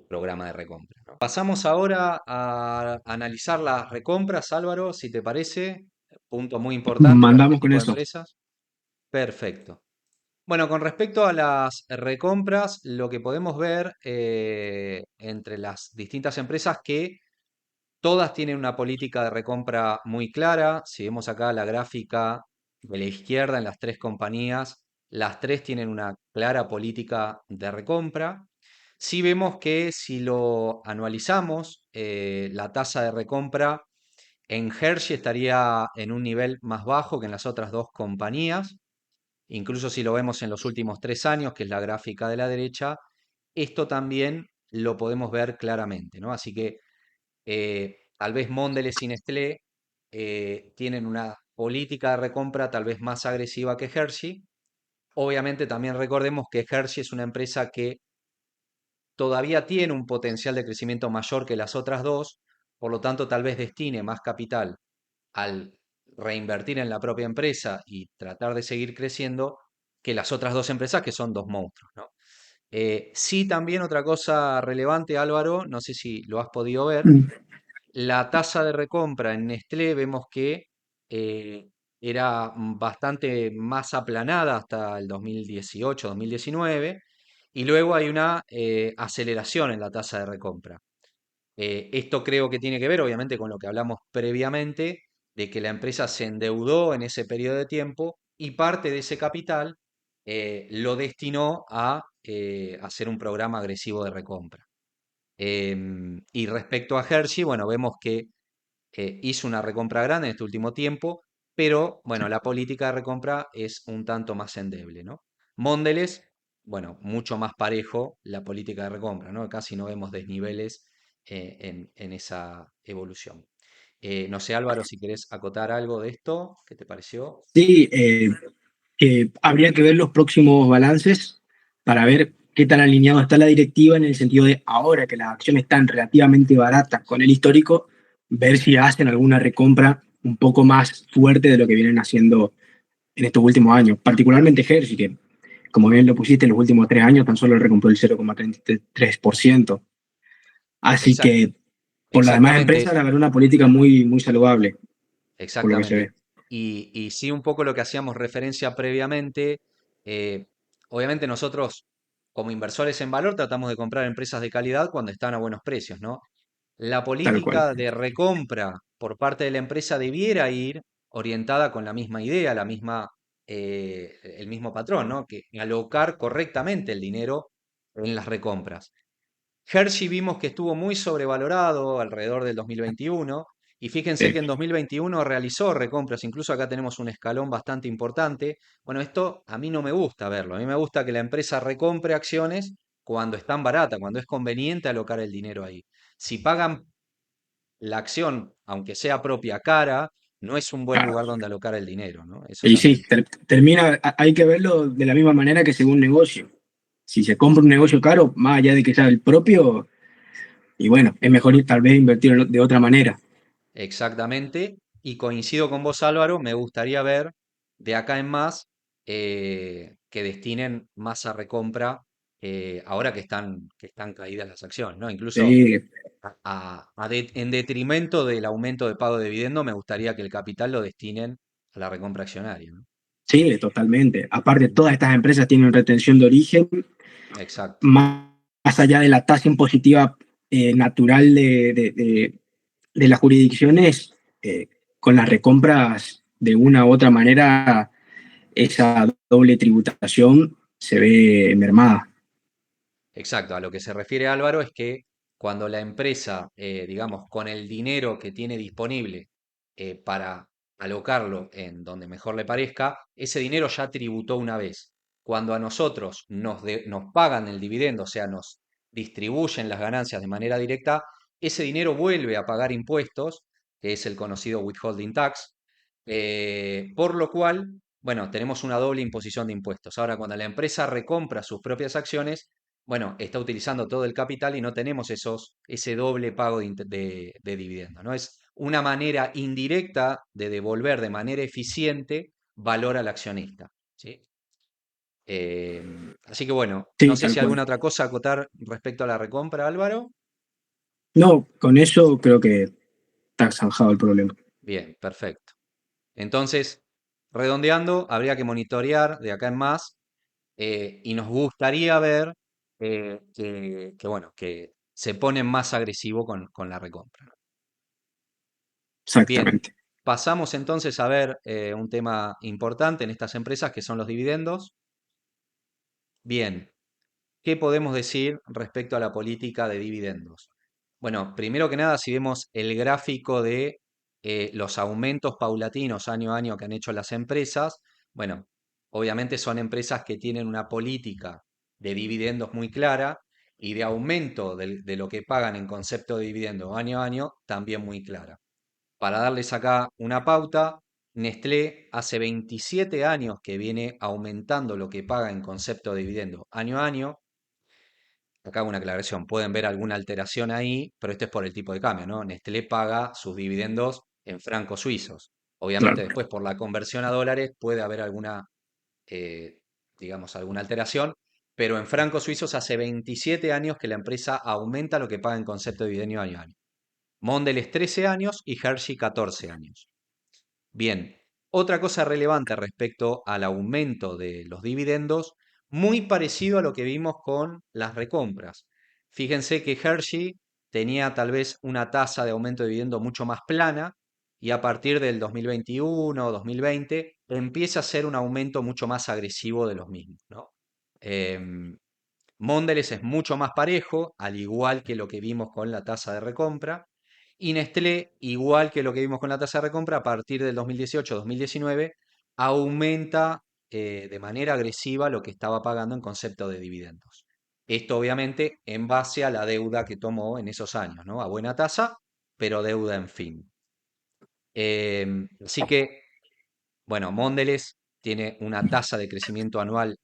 programa de recompra, ¿no? Pasamos ahora a analizar las recompras, Álvaro, si te parece. Punto muy importante para este Mandamos con tipo de eso. empresas. Perfecto. Bueno, con respecto a las recompras, lo que podemos ver entre las distintas empresas que todas tienen una política de recompra muy clara. Si vemos acá la gráfica de la izquierda en las tres compañías, las tres tienen una clara política de recompra. Si vemos que si lo anualizamos, la tasa de recompra en Hershey estaría en un nivel más bajo que en las otras dos compañías. Incluso si lo vemos en los últimos 3 años, que es la gráfica de la derecha, esto también lo podemos ver claramente, ¿no? Así que tal vez Mondelez y Nestlé tienen una política de recompra tal vez más agresiva que Hershey. Obviamente también recordemos que Hershey es una empresa que todavía tiene un potencial de crecimiento mayor que las otras dos, por lo tanto tal vez destine más capital al reinvertir en la propia empresa y tratar de seguir creciendo que las otras dos empresas que son dos monstruos, ¿no? Sí, también otra cosa relevante, Álvaro, no sé si lo has podido ver, la tasa de recompra en Nestlé vemos que eh, era bastante más aplanada hasta el 2018-2019 y luego hay una aceleración en la tasa de recompra. Esto creo que tiene que ver, obviamente, con lo que hablamos previamente, de que la empresa se endeudó en ese periodo de tiempo y parte de ese capital lo destinó a hacer un programa agresivo de recompra. Y respecto a Hershey, bueno, vemos que hizo una recompra grande en este último tiempo, pero bueno, la política de recompra es un tanto más endeble, ¿no? Mondelez, bueno, mucho más parejo la política de recompra, ¿no? Casi no vemos desniveles en esa evolución. No sé, Álvaro, si querés acotar algo de esto, ¿qué te pareció? Sí, que habría que ver los próximos balances para ver qué tan alineado está la directiva en el sentido de ahora que las acciones están relativamente baratas con el histórico, ver si hacen alguna recompra un poco más fuerte de lo que vienen haciendo en estos últimos años, particularmente Hershey, que como bien lo pusiste, en los últimos 3 años tan solo recompró el 0,33%. Así Exact- que por las demás exactamente, empresas, la verdad, una política muy, muy saludable, por lo que se exactamente. ve. y sí un poco lo que hacíamos referencia previamente, eh, obviamente nosotros como inversores en valor tratamos de comprar empresas de calidad cuando están a buenos precios, ¿no? La tal cual. política de recompra por parte de la empresa debiera ir orientada con la misma idea, el mismo patrón, ¿no? Que alocar correctamente el dinero en las recompras. Hershey vimos que estuvo muy sobrevalorado alrededor del 2021 y fíjense Sí, que en 2021 realizó recompras, incluso acá tenemos un escalón bastante importante. Bueno, esto a mí no me gusta verlo, a mí me gusta que la empresa recompre acciones cuando están baratas, cuando es conveniente alocar el dinero ahí. Si pagan la acción, aunque sea propia cara, no es un buen claro. lugar donde alocar el dinero, ¿no? Eso Y sí, también. termina, hay que verlo de la misma manera que según negocio. Si se compra un negocio caro, más allá de que sea el propio, y bueno, es mejor tal vez invertir de otra manera. Exactamente. Y coincido con vos, Álvaro, me gustaría ver de acá en más que destinen más a recompra ahora que están caídas las acciones, ¿no? Incluso Sí, en detrimento del aumento de pago de dividendo, me gustaría que el capital lo destinen a la recompra accionaria, ¿no? sí, totalmente. Aparte, Ujú. todas estas empresas tienen retención de origen, Exacto, más allá de la tasa impositiva natural de las jurisdicciones, con las recompras, de una u otra manera, esa doble tributación se ve mermada. exacto. A lo que se refiere Álvaro es que cuando la empresa, digamos, con el dinero que tiene disponible para alocarlo en donde mejor le parezca, ese dinero ya tributó una vez. Cuando a nosotros nos pagan el dividendo, o sea, nos distribuyen las ganancias de manera directa, ese dinero vuelve a pagar impuestos, que es el conocido withholding tax, por lo cual, bueno, tenemos una doble imposición de impuestos. Ahora, cuando la empresa recompra sus propias acciones, bueno, está utilizando todo el capital y no tenemos ese doble pago de dividendo, ¿no? Es una manera indirecta de devolver de manera eficiente valor al accionista, ¿sí? Así que bueno, no Sí, sé tal si cual. alguna otra cosa a acotar respecto a la recompra, Álvaro. No, con eso creo que está zanjado el problema. Bien, perfecto. Entonces, redondeando, habría que monitorear de acá en más y nos gustaría ver bueno, que se pone más agresivo con la recompra, ¿no? Bien, Exactamente. pasamos entonces a ver un tema importante en estas empresas que son los dividendos. Bien, ¿qué podemos decir respecto a la política de dividendos? Bueno, primero que nada, si vemos el gráfico de los aumentos paulatinos año a año que han hecho las empresas, bueno, obviamente son empresas que tienen una política de dividendos muy clara y de aumento de lo que pagan en concepto de dividendo año a año también muy clara. Para darles acá una pauta, Nestlé hace 27 años que viene aumentando lo que paga en concepto de dividendo año a año. Acá hago una aclaración, pueden ver alguna alteración ahí, pero este es por el tipo de cambio, ¿no? Nestlé paga sus dividendos en francos suizos. Obviamente Claro. después por la conversión a dólares puede haber eh, digamos, alguna alteración, pero en francos suizos hace 27 años que la empresa aumenta lo que paga en concepto de dividendo año a año. Mondelez 13 años y Hershey 14 años. Bien, otra cosa relevante respecto al aumento de los dividendos, muy parecido a lo que vimos con las recompras. Fíjense que Hershey tenía tal vez una tasa de aumento de dividendo mucho más plana y a partir del 2021 o 2020 empieza a ser un aumento mucho más agresivo de los mismos, ¿no? Em, Mondelez es mucho más parejo, al igual que lo que vimos con la tasa de recompra. Y Nestlé, igual que lo que vimos con la tasa de recompra, a partir del 2018-2019, aumenta de manera agresiva lo que estaba pagando en concepto de dividendos. Esto obviamente en base a la deuda que tomó en esos años, ¿no? A buena tasa, pero deuda en fin. Así que bueno, Mondelez tiene una tasa de crecimiento anual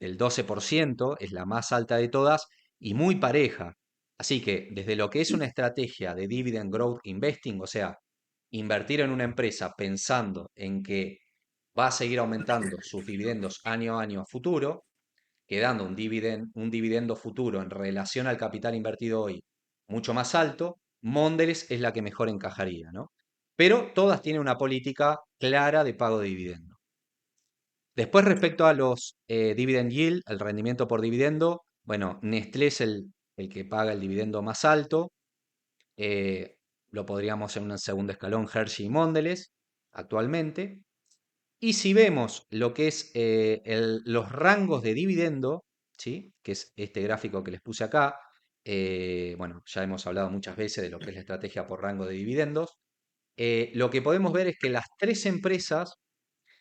del 12%, es la más alta de todas y muy pareja. Así que desde lo que es una estrategia de dividend growth investing, o sea, invertir en una empresa pensando en que va a seguir aumentando sus dividendos año a año a futuro, quedando un dividendo futuro en relación al capital invertido hoy mucho más alto, Mondelez es la que mejor encajaría, ¿no? pero todas tienen una política clara de pago de dividendo. Después, respecto a los dividend yield, el rendimiento por dividendo, bueno, Nestlé es el que paga el dividendo más alto. eh, lo podríamos en un segundo escalón Hershey y Mondelez actualmente. Y si vemos lo que es los rangos de dividendo, ¿sí? Que es este gráfico que les puse acá, bueno, ya hemos hablado muchas veces de lo que es la estrategia por rango de dividendos. Lo que podemos ver es que las tres empresas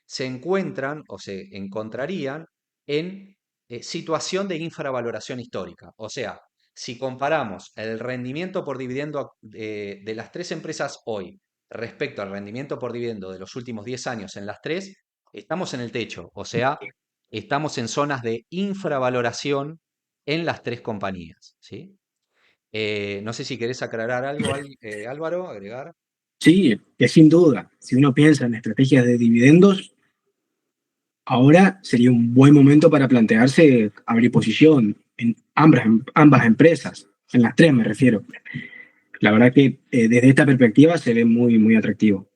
se encuentran o se encontrarían en situación de infravaloración histórica. O sea, si comparamos el rendimiento por dividendo de las tres empresas hoy respecto al rendimiento por dividendo de los últimos 10 años en las tres, estamos en el techo. O sea, estamos en zonas de infravaloración en las tres compañías. ¿Sí? No sé si querés aclarar algo, Álvaro, agregar. Sí, que sin duda, si uno piensa en estrategias de dividendos, ahora sería un buen momento para plantearse abrir posición en ambas empresas, en las tres me refiero. La verdad que desde esta perspectiva se ve muy, muy atractivo.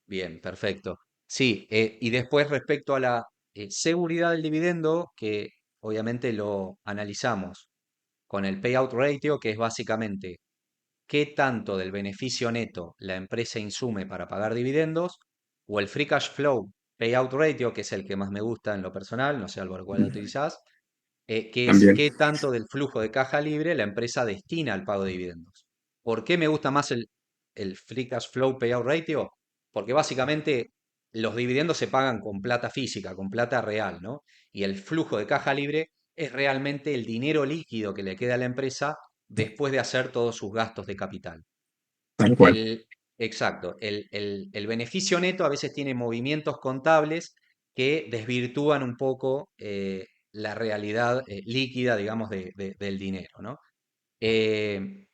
Bien, perfecto. Sí, y después respecto a la seguridad del dividendo, que obviamente lo analizamos con el payout ratio, que es básicamente qué tanto del beneficio neto la empresa insume para pagar dividendos, o el free cash flow payout ratio, que es el que más me gusta en lo personal, no sé, Álvaro, cuál lo utilizás, que es También. qué tanto del flujo de caja libre la empresa destina al pago de dividendos. ¿Por qué me gusta más el free cash flow payout ratio? Porque básicamente los dividendos se pagan con plata física, con plata real, ¿no? Y el flujo de caja libre es realmente el dinero líquido que le queda a la empresa después de hacer todos sus gastos de capital. Tal cual. El, exacto, el beneficio neto a veces tiene movimientos contables que desvirtúan un poco la realidad líquida, digamos, del dinero, ¿no? Eh,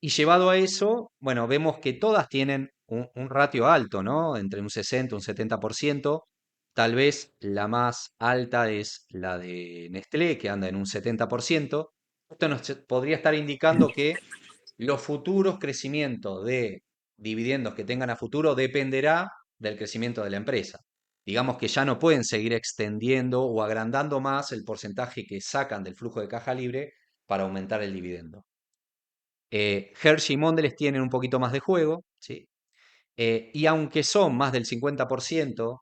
y llevado a eso, bueno, vemos que todas tienen un ratio alto, ¿no? Entre un 60 y un 70%. Tal vez la más alta es la de Nestlé, que anda en un 70%. Esto nos podría estar indicando que los futuros crecimientos de dividendos que tengan a futuro dependerá del crecimiento de la empresa. Digamos que ya no pueden seguir extendiendo o agrandando más el porcentaje que sacan del flujo de caja libre para aumentar el dividendo. Hershey y Mondelez tienen un poquito más de juego, ¿sí? Y aunque son más del 50%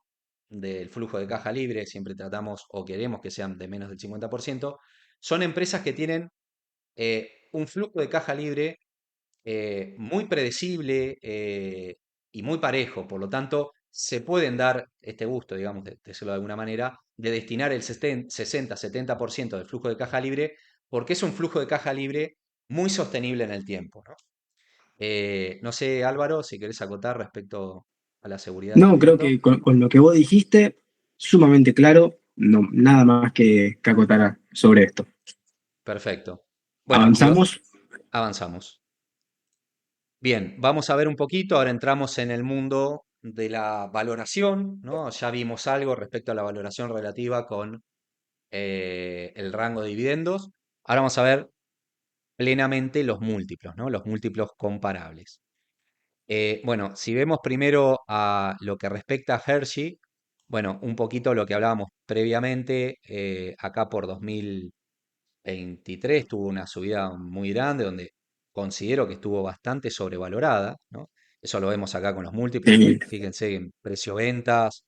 del flujo de caja libre, siempre tratamos o queremos que sean de menos del 50%, son empresas que tienen un flujo de caja libre muy predecible y muy parejo. Por lo tanto, se pueden dar este gusto, digamos, de decirlo de alguna manera, de destinar el 60-70% del flujo de caja libre, porque es un flujo de caja libre muy sostenible en el tiempo, ¿no? No sé, Álvaro, si querés acotar respecto a la seguridad del No, creo dividendo. que con lo que vos dijiste, sumamente claro, no, nada más que acotar sobre esto. Perfecto. Bueno, Avanzamos. avanzamos. Bien, vamos a ver un poquito, ahora entramos en el mundo de la valoración, ¿no? Ya vimos algo respecto a la valoración relativa con el rango de dividendos. Ahora vamos a ver plenamente los múltiplos, ¿no? Los múltiplos comparables. Bueno, si vemos primero a lo que respecta a Hershey, bueno, un poquito lo que hablábamos previamente, acá por 2023 tuvo una subida muy grande donde considero que estuvo bastante sobrevalorada, ¿no? Eso lo vemos acá con los múltiplos, Sí. fíjense en precio-ventas,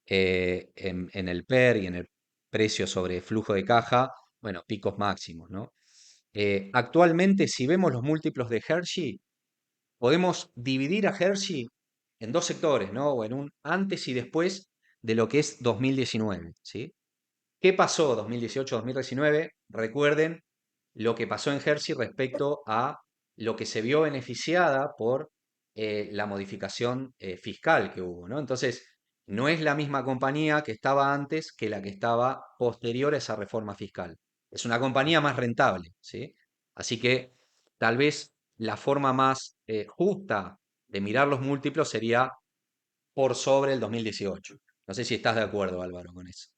en el PER y en el precio sobre flujo de caja, bueno, picos máximos, ¿no? Actualmente, si vemos los múltiplos de Hershey, podemos dividir a Hershey en dos sectores, ¿no? O en un antes y después de lo que es 2019, ¿sí? ¿Qué pasó 2018-2019? Recuerden lo que pasó en Hershey respecto a lo que se vio beneficiada por la modificación fiscal que hubo, ¿no? Entonces, no es la misma compañía que estaba antes que la que estaba posterior a esa reforma fiscal. Es una compañía más rentable, ¿sí? Así que tal vez la forma más justa de mirar los múltiplos sería por sobre el 2018. No sé si estás de acuerdo, Álvaro, con eso.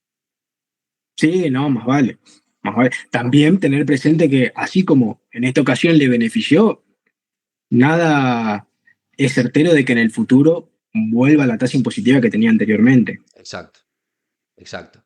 Sí, no, más vale. Más vale. También tener presente que así como en esta ocasión le benefició, nada es certero de que en el futuro vuelva a la tasa impositiva que tenía anteriormente. Exacto, exacto.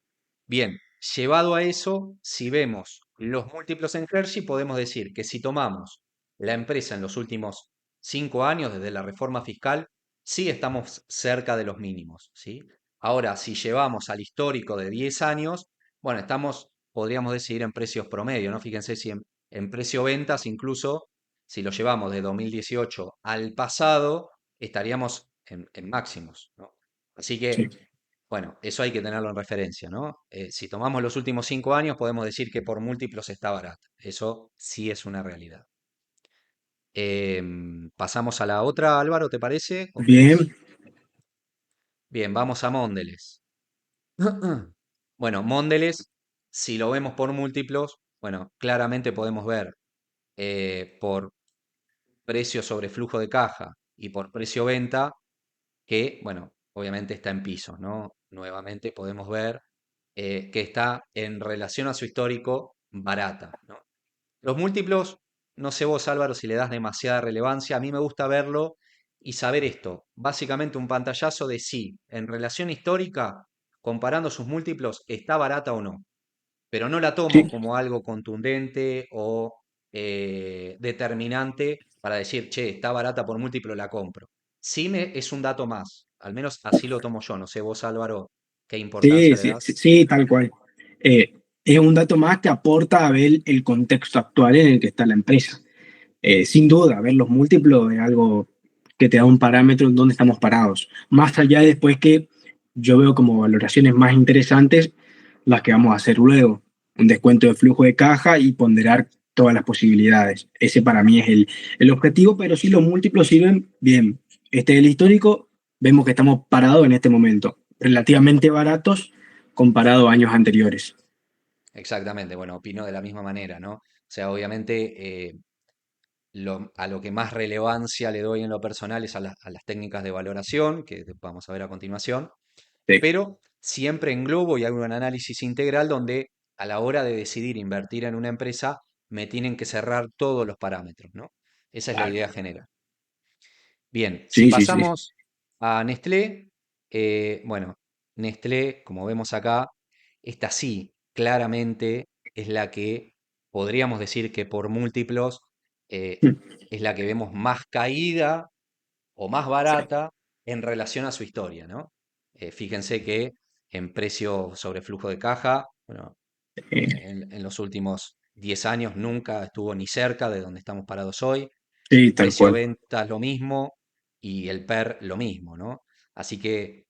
Bien, llevado a eso, si vemos los múltiplos en Hershey, podemos decir que si tomamos la empresa en los últimos 5 años, desde la reforma fiscal, sí estamos cerca de los mínimos, ¿sí? Ahora, si llevamos al histórico de 10 años, bueno, estamos, podríamos decir, en precios promedio, ¿no? Fíjense si en precio ventas, incluso si lo llevamos de 2018 al pasado, estaríamos en máximos, ¿no? Así Sí. que bueno, eso hay que tenerlo en referencia, ¿no? Si tomamos los últimos 5 años, podemos decir que por múltiplos está barata. Eso sí es una realidad. Pasamos a la otra, Álvaro, ¿te parece? ¿O querés? Bien, Bien, vamos a Mondelez. Bueno, Mondelez, si lo vemos por múltiplos, bueno, claramente podemos ver por precio sobre flujo de caja y por precio venta que, bueno, obviamente está en pisos, ¿no? Nuevamente podemos ver que está en relación a su histórico barata, ¿no? Los múltiplos, no sé vos Álvaro si le das demasiada relevancia, a mí me gusta verlo y saber esto, básicamente un pantallazo de si en relación histórica, comparando sus múltiplos, está barata o no, pero no la tomo sí, como algo contundente o determinante para decir, che, está barata por múltiplo, la compro. Sí es un dato más, al menos así lo tomo yo, no sé vos Álvaro, qué sí, importancia le sí, das. sí, sí, tal cual. Es un dato más que aporta a ver el contexto actual en el que está la empresa. Sin duda, ver los múltiplos es algo que te da un parámetro en dónde estamos parados. Más allá de después que yo veo como valoraciones más interesantes las que vamos a hacer luego. Un descuento de flujo de caja y ponderar todas las posibilidades. Ese para mí es el objetivo, pero si los múltiplos sirven, bien. Este es el histórico, vemos que estamos parados en este momento, relativamente baratos comparado a años anteriores. Exactamente, bueno, opino de la misma manera, ¿no? O sea, obviamente a lo que más relevancia le doy en lo personal es a las técnicas de valoración, que vamos a ver a continuación, Sí, pero siempre englobo y hago un análisis integral donde a la hora de decidir invertir en una empresa me tienen que cerrar todos los parámetros, ¿no? Esa es la claro. idea general. Bien, si Sí, sí, sí. pasamos a Nestlé, bueno, Nestlé, como vemos acá, esta sí, claramente es la que podríamos decir que por múltiplos Mm, es la que vemos más caída o más sí. barata en relación a su historia, ¿no? Fíjense que en precio sobre flujo de caja, bueno, en los últimos 10 años nunca estuvo ni cerca de donde estamos parados hoy. Sí, tal Precio cual. venta lo mismo y el PER lo mismo, ¿no? Así que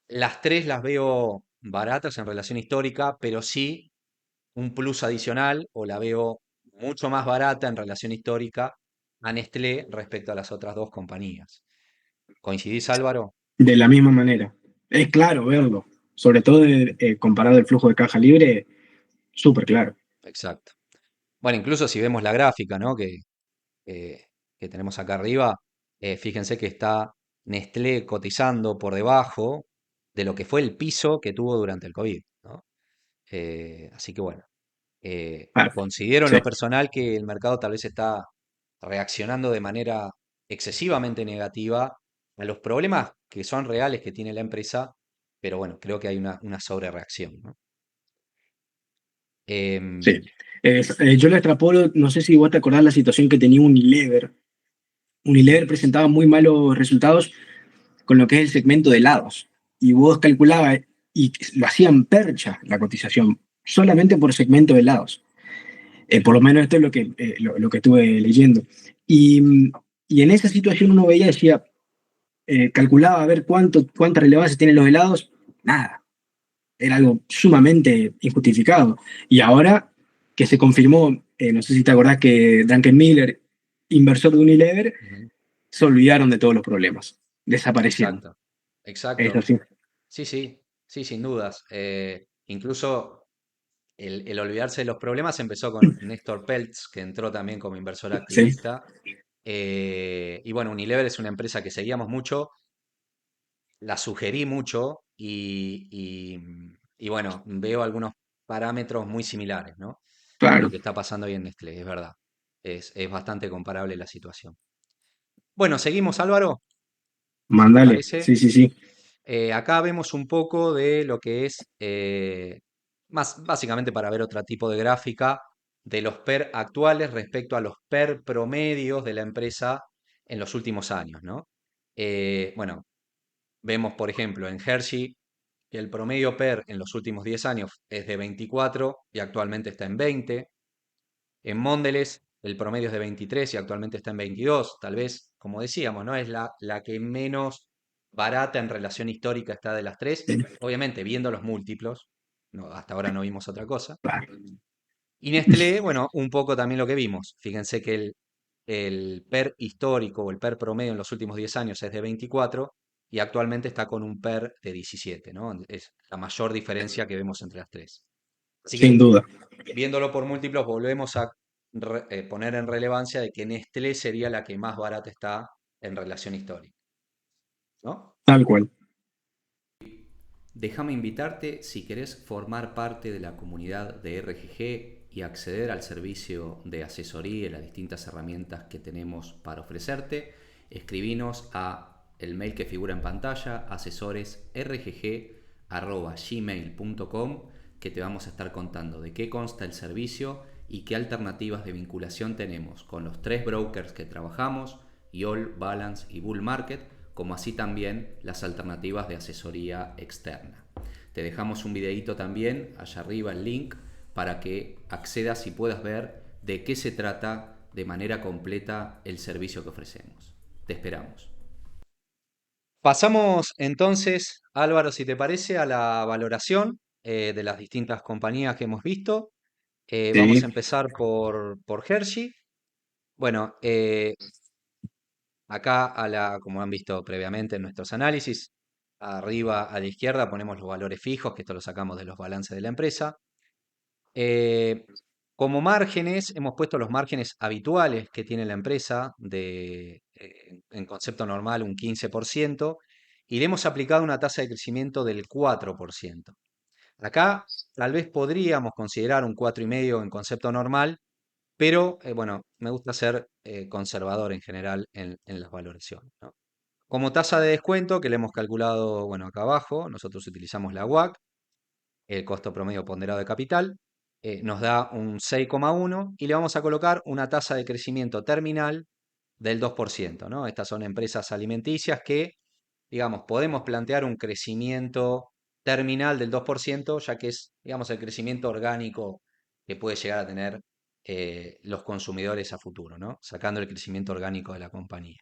las tres las veo baratas en relación histórica, pero sí un plus adicional o la veo mucho más barata en relación histórica a Nestlé respecto a las otras dos compañías. ¿Coincidís, Álvaro? De la misma manera. Es claro verlo, sobre todo comparado el flujo de caja libre, súper claro. Exacto. Bueno, incluso si vemos la gráfica, ¿no? eh, que tenemos acá arriba, fíjense que está Nestlé cotizando por debajo de lo que fue el piso que tuvo durante el COVID, ¿no? Así que bueno, Ah, considero en sí, lo personal que el mercado tal vez está reaccionando de manera excesivamente negativa a los problemas que son reales que tiene la empresa, pero bueno, creo que hay una sobrereacción, ¿no? sí. Em, Yo le extrapolo, no sé si vos te acordás la situación que tenía Unilever. Unilever presentaba muy malos resultados con lo que es el segmento de helados. Y vos calculabas y lo hacían percha la cotización, solamente por segmento de helados. Por lo menos esto es lo que estuve leyendo. Y, y en esa situación uno veía, decía, calculaba a ver cuánta relevancia tienen los helados, nada, era algo sumamente injustificado. Y ahora que se confirmó, no sé si te acordás que Duncan Miller, inversor de Unilever, Ujú. se olvidaron de todos los problemas, desaparecieron. Exacto, Eso exacto. sí, Sí, sí, sí, sin dudas. Incluso el olvidarse de los problemas empezó con Néstor Peltz, que entró también como inversor sí, activista. Y bueno, Unilever es una empresa que seguíamos mucho, la sugerí mucho y bueno, veo algunos parámetros muy similares, ¿no? A lo claro. que está pasando hoy en Nestlé, es verdad. Es bastante comparable la situación. Bueno, seguimos, Álvaro, ¿te Mándale, parece? sí, sí, sí. Acá vemos un poco de lo que es, más básicamente para ver otro tipo de gráfica de los PER actuales respecto a los PER promedios de la empresa en los últimos años, ¿no? Bueno, vemos, por ejemplo, en Hershey que el promedio PER en los últimos 10 años es de 24 y actualmente está en 20. En Mondelez el promedio es de 23 y actualmente está en 22. Tal vez, como decíamos, ¿no? Es la que menos barata en relación histórica está de las tres. Obviamente, viendo los múltiplos, no, hasta ahora no vimos otra cosa. Y Nestlé, bueno, un poco también lo que vimos. Fíjense que el PER histórico o el PER promedio en los últimos 10 años es de 24 y actualmente está con un PER de 17, ¿no? Es la mayor diferencia que vemos entre las tres. Así Sin que duda, viéndolo por múltiplos, volvemos a poner en relevancia de que Nestlé sería la que más barata está en relación histórica, ¿no? tal cual. Déjame invitarte, si querés formar parte de la comunidad de RGG y acceder al servicio de asesoría y las distintas herramientas que tenemos para ofrecerte, escribinos a el mail que figura en pantalla, asesoresrgg@gmail.com, que te vamos a estar contando de qué consta el servicio y qué alternativas de vinculación tenemos con los tres brokers que trabajamos, YOL, Balance y Bull Market, como así también las alternativas de asesoría externa. Te dejamos un videito también, allá arriba el link, para que accedas y puedas ver de qué se trata de manera completa el servicio que ofrecemos. Te esperamos. Pasamos entonces, Álvaro, si te parece, a la valoración de las distintas compañías que hemos visto. Vamos a Sí, empezar por Hershey. Bueno, acá, como han visto previamente en nuestros análisis, arriba a la izquierda ponemos los valores fijos, que esto lo sacamos de los balances de la empresa. Eh, Como márgenes, hemos puesto los márgenes habituales que tiene la empresa, en concepto normal un 15%, y le hemos aplicado una tasa de crecimiento del 4%. Acá tal vez podríamos considerar un 4,5 en concepto normal, pero bueno, me gusta ser conservador en general en las valoraciones, ¿no? Como tasa de descuento, que le hemos calculado, bueno, acá abajo, nosotros utilizamos la WACC, el costo promedio ponderado de capital, nos da un 6,1 y le vamos a colocar una tasa de crecimiento terminal del 2%, ¿no? Estas son empresas alimenticias que, digamos, podemos plantear un crecimiento terminal del 2%, ya que es, digamos, el crecimiento orgánico que puede llegar a tener los consumidores a futuro, ¿no? Sacando el crecimiento orgánico de la compañía.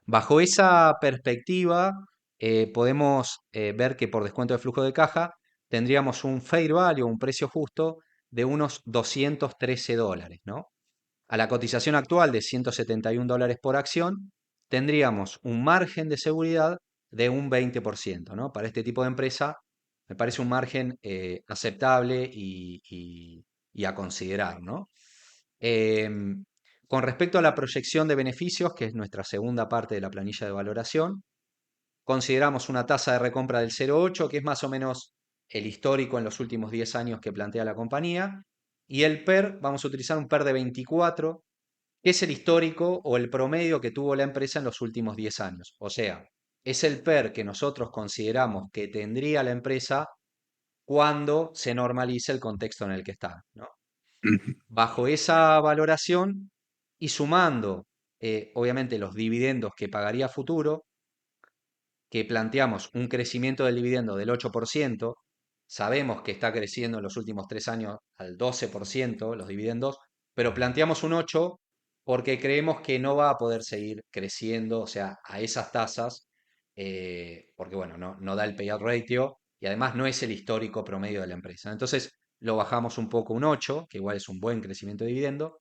Bajo esa perspectiva, podemos ver que por descuento de flujo de caja tendríamos un fair value, un precio justo de unos $213, ¿no? A la cotización actual de $171 por acción, tendríamos un margen de seguridad de un 20%, ¿no? Para este tipo de empresa, me parece un margen aceptable y a considerar, ¿no? Em, con respecto a la proyección de beneficios, que es nuestra segunda parte de la planilla de valoración, consideramos una tasa de recompra del 0,8, que es más o menos el histórico en los últimos 10 años que plantea la compañía, y el PER, vamos a utilizar un PER de 24, que es el histórico o el promedio que tuvo la empresa en los últimos 10 años. O sea, es el PER que nosotros consideramos que tendría la empresa cuando se normalice el contexto en el que está, ¿no? Bajo esa valoración y sumando, obviamente, los dividendos que pagaría a futuro, que planteamos un crecimiento del dividendo del 8%, sabemos que está creciendo en los últimos 3 años al 12% los dividendos, pero planteamos un 8 porque creemos que no va a poder seguir creciendo, o sea, a esas tasas, porque bueno, no da el payout ratio y además no es el histórico promedio de la empresa. Entonces lo bajamos un poco un 8, que igual es un buen crecimiento de dividendo.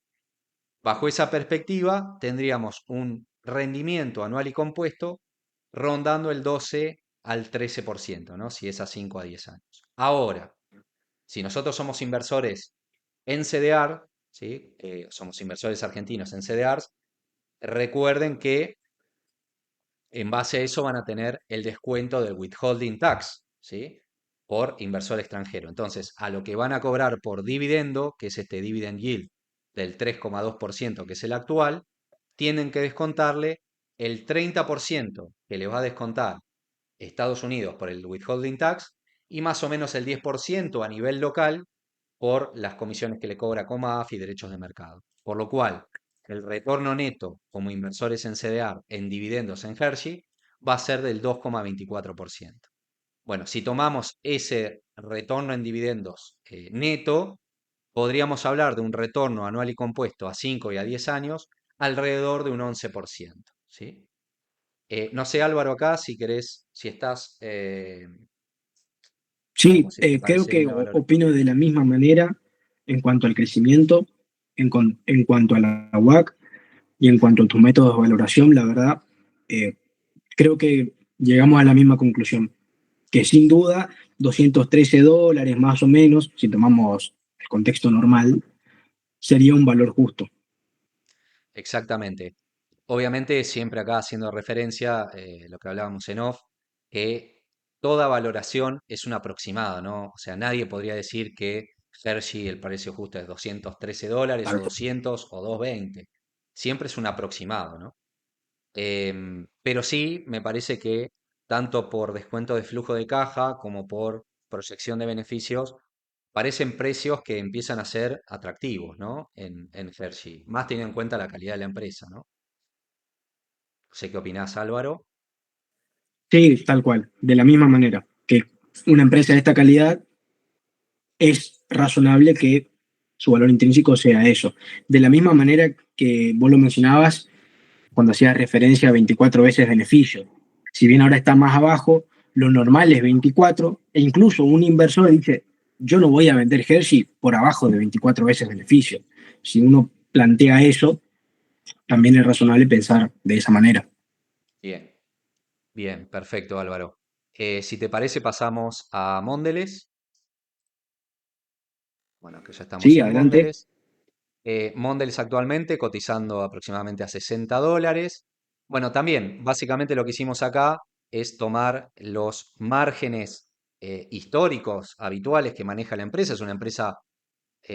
Bajo esa perspectiva, tendríamos un rendimiento anual y compuesto rondando el 12 al 13%, ¿no? Si es a 5 a 10 años. Ahora, si nosotros somos inversores en CDR, ¿sí? Somos inversores argentinos en CDRs, recuerden que en base a eso van a tener el descuento del withholding tax, ¿sí? Por inversor extranjero. Entonces, a lo que van a cobrar por dividendo, que es este dividend yield del 3,2%, que es el actual, tienen que descontarle el 30% que le va a descontar Estados Unidos por el withholding tax y más o menos el 10% a nivel local por las comisiones que le cobra Comaf y derechos de mercado. Por lo cual, el retorno neto como inversores en CDR en dividendos en Hershey va a ser del 2,24%. Bueno, si tomamos ese retorno en dividendos neto, podríamos hablar de un retorno anual y compuesto a 5 y a 10 años alrededor de un 11%. ¿Sí? No sé, Álvaro, acá si querés, si estás, Sí, como si te creo parece que bien la valor. opino de la misma manera en cuanto al crecimiento, en cuanto a la WAC y en cuanto a tus métodos de valoración, la verdad, eh, creo que llegamos a la misma conclusión, que sin duda $213 más o menos, si tomamos el contexto normal, sería un valor justo. Exactamente. Obviamente, siempre acá haciendo referencia, lo que hablábamos en off, que toda valoración es un aproximado, ¿no? O sea, nadie podría decir que Hershey el precio justo es $213 o Tal cual. 200 o 220. Siempre es un aproximado, ¿no? Pero sí, me parece que tanto por descuento de flujo de caja como por proyección de beneficios, parecen precios que empiezan a ser atractivos, ¿no? En Hershey, más teniendo en cuenta la calidad de la empresa, ¿no? No sé qué opinás, Álvaro. Sí, tal cual, de la misma manera que una empresa de esta calidad es razonable que su valor intrínseco sea eso. De la misma manera que vos lo mencionabas cuando hacías referencia a 24 veces beneficio. Si bien ahora está más abajo, lo normal es 24, e incluso un inversor dice, yo no voy a vender Hershey por abajo de 24 veces beneficio. Si uno plantea eso, también es razonable pensar de esa manera. Bien, bien, perfecto, Álvaro. Si te parece, pasamos a Mondelez. Bueno, que ya estamos Sí, en adelante. Mondelez. Mondelez actualmente cotizando aproximadamente a $60. Bueno, también, básicamente lo que hicimos acá es tomar los márgenes históricos habituales que maneja la empresa. Es una empresa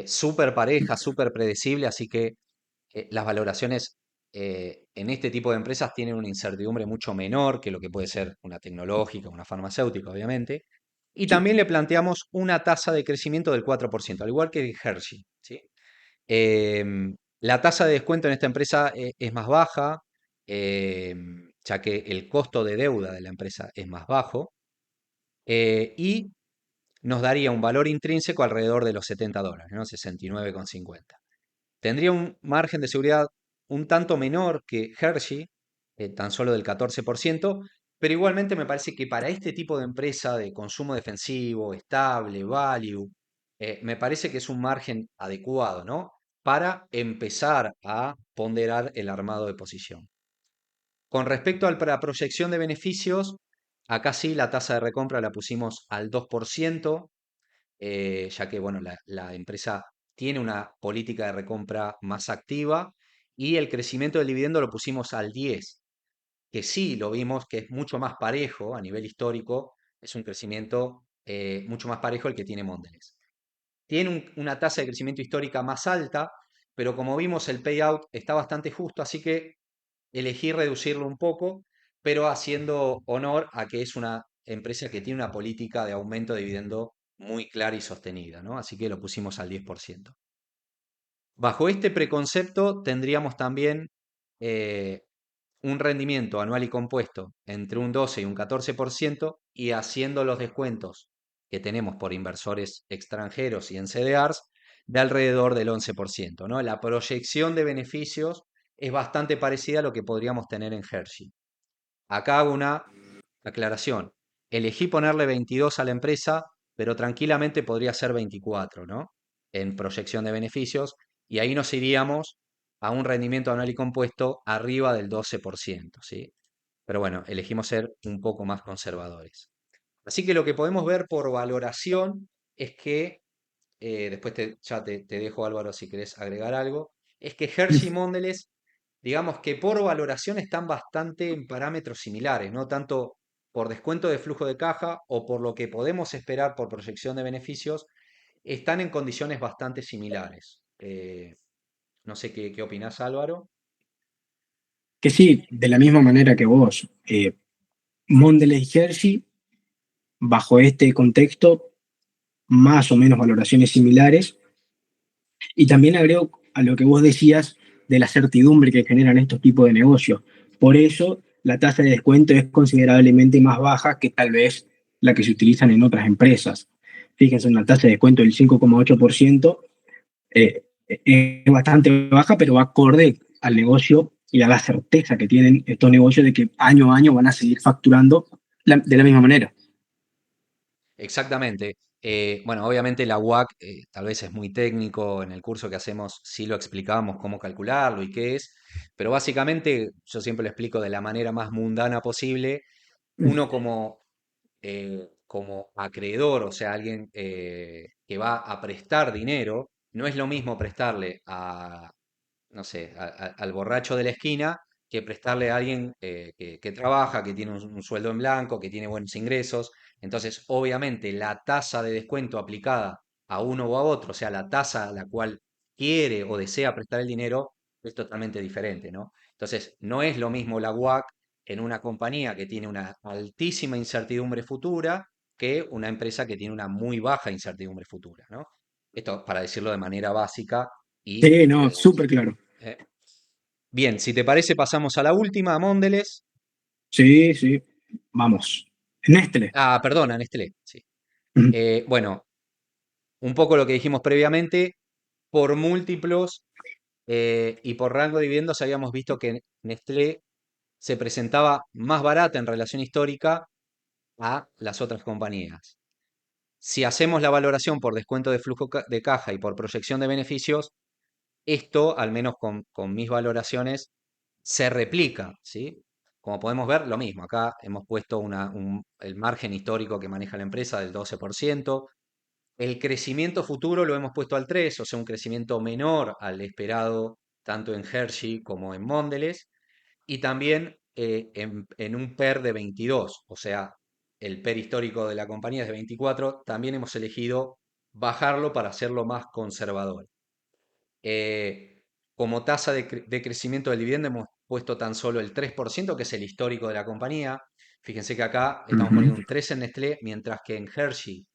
súper pareja, súper predecible, así que las valoraciones en este tipo de empresas tienen una incertidumbre mucho menor que lo que puede ser una tecnológica, una farmacéutica, obviamente. Y Sí, también le planteamos una tasa de crecimiento del 4%, al igual que Hershey, ¿sí? La tasa de descuento en esta empresa es más baja, ya que el costo de deuda de la empresa es más bajo, y nos daría un valor intrínseco alrededor de los $70, ¿no? 69,50. Tendría un margen de seguridad un tanto menor que Hershey, tan solo del 14%, pero igualmente me parece que para este tipo de empresa de consumo defensivo, estable, value, me parece que es un margen adecuado, ¿no? Para empezar a ponderar el armado de posición. Con respecto a la proyección de beneficios, acá sí la tasa de recompra la pusimos al 2%, ya que bueno, la empresa tiene una política de recompra más activa y el crecimiento del dividendo lo pusimos al 10, que sí lo vimos que es mucho más parejo a nivel histórico, es un crecimiento mucho más parejo el que tiene Mondelez. Tiene una tasa de crecimiento histórica más alta, pero como vimos el payout está bastante justo, así que elegí reducirlo un poco, pero haciendo honor a que es una empresa que tiene una política de aumento de dividendo muy clara y sostenida, ¿no? Así que lo pusimos al 10%. Bajo este preconcepto tendríamos también eh, un rendimiento anual y compuesto entre un 12 y un 14% y haciendo los descuentos que tenemos por inversores extranjeros y en CDRs de alrededor del 11%, ¿no? La proyección de beneficios es bastante parecida a lo que podríamos tener en Hershey. Acá hago una aclaración. Elegí ponerle 22 a la empresa, pero tranquilamente podría ser 24, ¿no? En proyección de beneficios, y ahí nos iríamos a un rendimiento anual y compuesto arriba del 12%, ¿sí? Pero bueno, elegimos ser un poco más conservadores. Así que lo que podemos ver por valoración es que, después ya te dejo Álvaro si querés agregar algo, es que Hershey y Mondelez, digamos que por valoración están bastante en parámetros similares, no tanto por descuento de flujo de caja o por lo que podemos esperar por proyección de beneficios, están en condiciones bastante similares. No sé qué opinás, Álvaro. que sí, de la misma manera que vos, Mondelez y Hershey, bajo este contexto, más o menos valoraciones similares. Y también agrego a lo que vos decías de la certidumbre que generan estos tipos de negocios. Por eso la tasa de descuento es considerablemente más baja que tal vez la que se utilizan en otras empresas. Fíjense, una tasa de descuento del 5,8% es bastante baja, pero va acorde al negocio y a la certeza que tienen estos negocios de que año a año van a seguir facturando de la misma manera. Exactamente. Bueno, obviamente la WAC tal vez es muy técnico, en el curso que hacemos sí lo explicamos cómo calcularlo y qué es, pero básicamente yo siempre lo explico de la manera más mundana posible. Uno como acreedor, o sea, alguien que va a prestar dinero, no es lo mismo prestarle a, no sé, al borracho de la esquina que prestarle a alguien que trabaja, que tiene un sueldo en blanco, que tiene buenos ingresos. Entonces, obviamente, la tasa de descuento aplicada a uno o a otro, o sea, la tasa a la cual quiere o desea prestar el dinero, es totalmente diferente, ¿no? Entonces, no es lo mismo la WAC en una compañía que tiene una altísima incertidumbre futura que una empresa que tiene una muy baja incertidumbre futura, ¿no? Esto para decirlo de manera básica y Sí, no, súper claro. eh, bien, si te parece, pasamos a la última, a Mondelez. Sí, sí. Vamos. Nestlé. Ah, perdona, Nestlé. Sí. Ujú. Bueno, un poco lo que dijimos previamente, por múltiplos y por rango de dividendos habíamos visto que Nestlé se presentaba más barata en relación histórica a las otras compañías. Si hacemos la valoración por descuento de flujo de caja y por proyección de beneficios, esto, al menos con mis valoraciones, se replica, ¿sí? Como podemos ver, lo mismo. Acá hemos puesto el margen histórico que maneja la empresa del 12%. El crecimiento futuro lo hemos puesto al 3%, o sea, un crecimiento menor al esperado tanto en Hershey como en Mondelez. Y también en un PER de 22, o sea, el PER histórico de la compañía es de 24. También hemos elegido bajarlo para hacerlo más conservador. Eh, Como tasa de crecimiento del dividendo hemos puesto tan solo el 3%, que es el histórico de la compañía. Fíjense que acá estamos Ujú. poniendo un 3 en Nestlé, mientras que en Hershey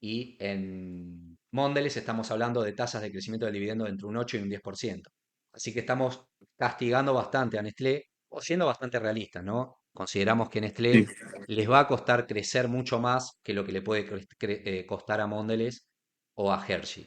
y en Mondelez estamos hablando de tasas de crecimiento del dividendo de entre un 8 y un 10%. Así que estamos castigando bastante a Nestlé, o siendo bastante realistas, ¿no? Consideramos que Sí. Nestlé les va a costar crecer mucho más que lo que le puede costar a Mondelez o a Hershey,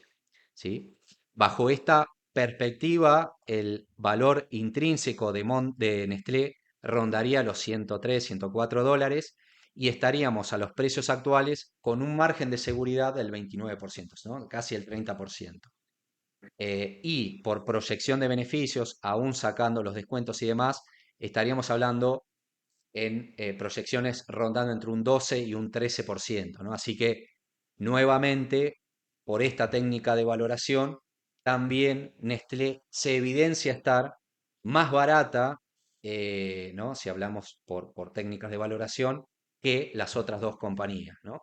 ¿sí? Bajo esta perspectiva, el valor intrínseco de Nestlé rondaría los 103, 104 dólares y estaríamos a los precios actuales con un margen de seguridad del 29%, ¿no? Casi el 30%. Y por proyección de beneficios, aún sacando los descuentos y demás, estaríamos hablando en proyecciones rondando entre un 12 y un 13%, ¿no? Así que, nuevamente, por esta técnica de valoración, también Nestlé se evidencia estar más barata, ¿no? Si hablamos por técnicas de valoración, que las otras dos compañías, ¿no?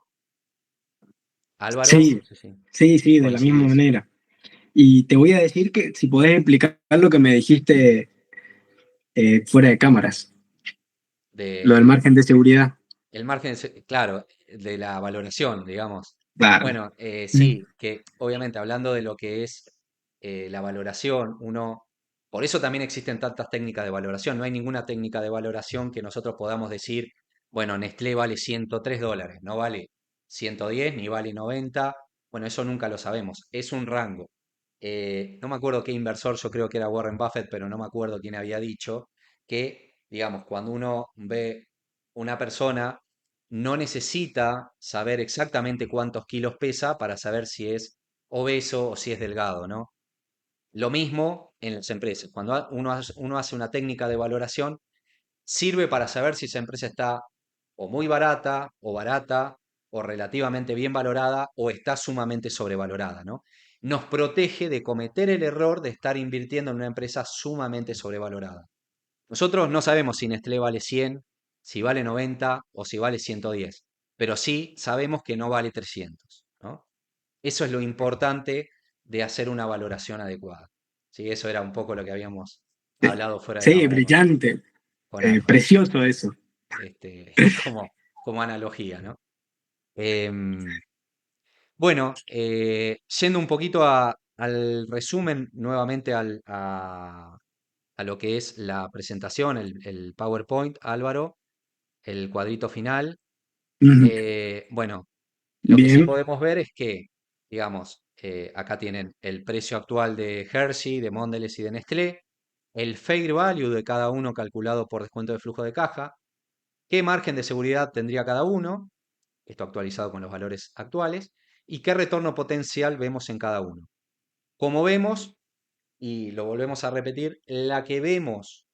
Álvaro, Sí, no sé si sí, sí, de la misma coincidís. manera. Y te voy a decir que si podés explicar lo que me dijiste fuera de cámaras, lo del De, margen de seguridad. El margen, claro, de la valoración, digamos. Claro. Bueno, Mm. sí, que obviamente hablando de lo que es la valoración, por eso también existen tantas técnicas de valoración. No hay ninguna técnica de valoración que nosotros podamos decir, bueno, Nestlé vale 103 dólares, no vale 110 ni vale 90. Bueno, eso nunca lo sabemos. Es un rango. No me acuerdo qué inversor, yo creo que era Warren Buffett, pero no me acuerdo quién había dicho que, digamos, cuando uno ve una persona no necesita saber exactamente cuántos kilos pesa para saber si es obeso o si es delgado, ¿no? Lo mismo en las empresas. Cuando uno hace una técnica de valoración, sirve para saber si esa empresa está o muy barata, o relativamente bien valorada, o está sumamente sobrevalorada, ¿no? Nos protege de cometer el error de estar invirtiendo en una empresa sumamente sobrevalorada. Nosotros no sabemos si Nestlé vale 100, si vale 90 o si vale 110, pero sí sabemos que no vale 300, ¿no? Eso es lo importante de hacer una valoración adecuada. ¿Sí? Eso era un poco lo que habíamos hablado fuera de la Sí, bomba, brillante, con Arnold, precioso eso. como, como analogía, ¿no? Em, bueno, yendo un poquito al resumen, nuevamente a lo que es la presentación, el PowerPoint, Álvaro, el cuadrito final. Ujú. Bueno, lo que sí Bien. podemos ver es que, digamos, acá tienen el precio actual de Hershey, de Mondelez y de Nestlé, el fair value de cada uno calculado por descuento de flujo de caja, qué margen de seguridad tendría cada uno, esto actualizado con los valores actuales, y qué retorno potencial vemos en cada uno. Como vemos, y lo volvemos a repetir, la que vemos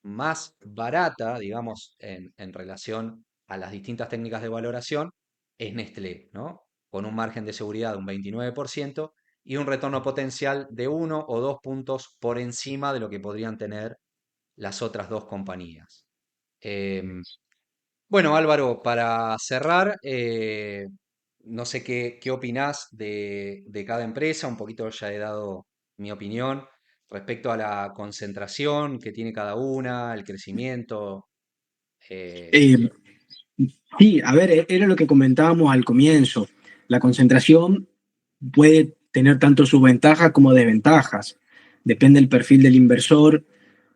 más barata, digamos, en relación a las distintas técnicas de valoración, es Nestlé, ¿no? Con un margen de seguridad de un 29% y un retorno potencial de 1 o 2 puntos por encima de lo que podrían tener las otras dos compañías. Em, bueno, Álvaro, para cerrar, no sé qué opinás de cada empresa, un poquito ya he dado mi opinión respecto a la concentración que tiene cada una, el crecimiento. eh, Eh, sí, a ver, era lo que comentábamos al comienzo. La concentración puede tener tanto sus ventajas como desventajas. Depende del perfil del inversor.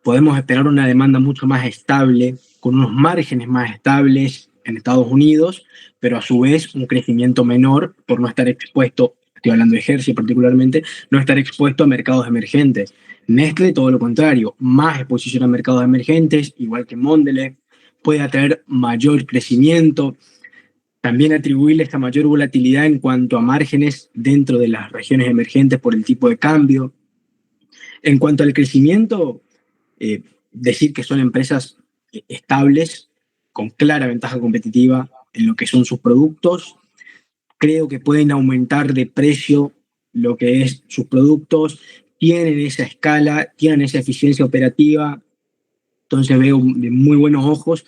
Podemos esperar una demanda mucho más estable, con unos márgenes más estables en Estados Unidos, pero a su vez un crecimiento menor por no estar expuesto, estoy hablando de Hershey particularmente, no estar expuesto a mercados emergentes. Nestlé, todo lo contrario, más exposición a mercados emergentes, igual que Mondelez, puede atraer mayor crecimiento, también atribuirle esta mayor volatilidad en cuanto a márgenes dentro de las regiones emergentes por el tipo de cambio. En cuanto al crecimiento, decir que son empresas estables, con clara ventaja competitiva en lo que son sus productos. Creo que pueden aumentar de precio lo que es sus productos, tienen esa escala, tienen esa eficiencia operativa, entonces veo de muy buenos ojos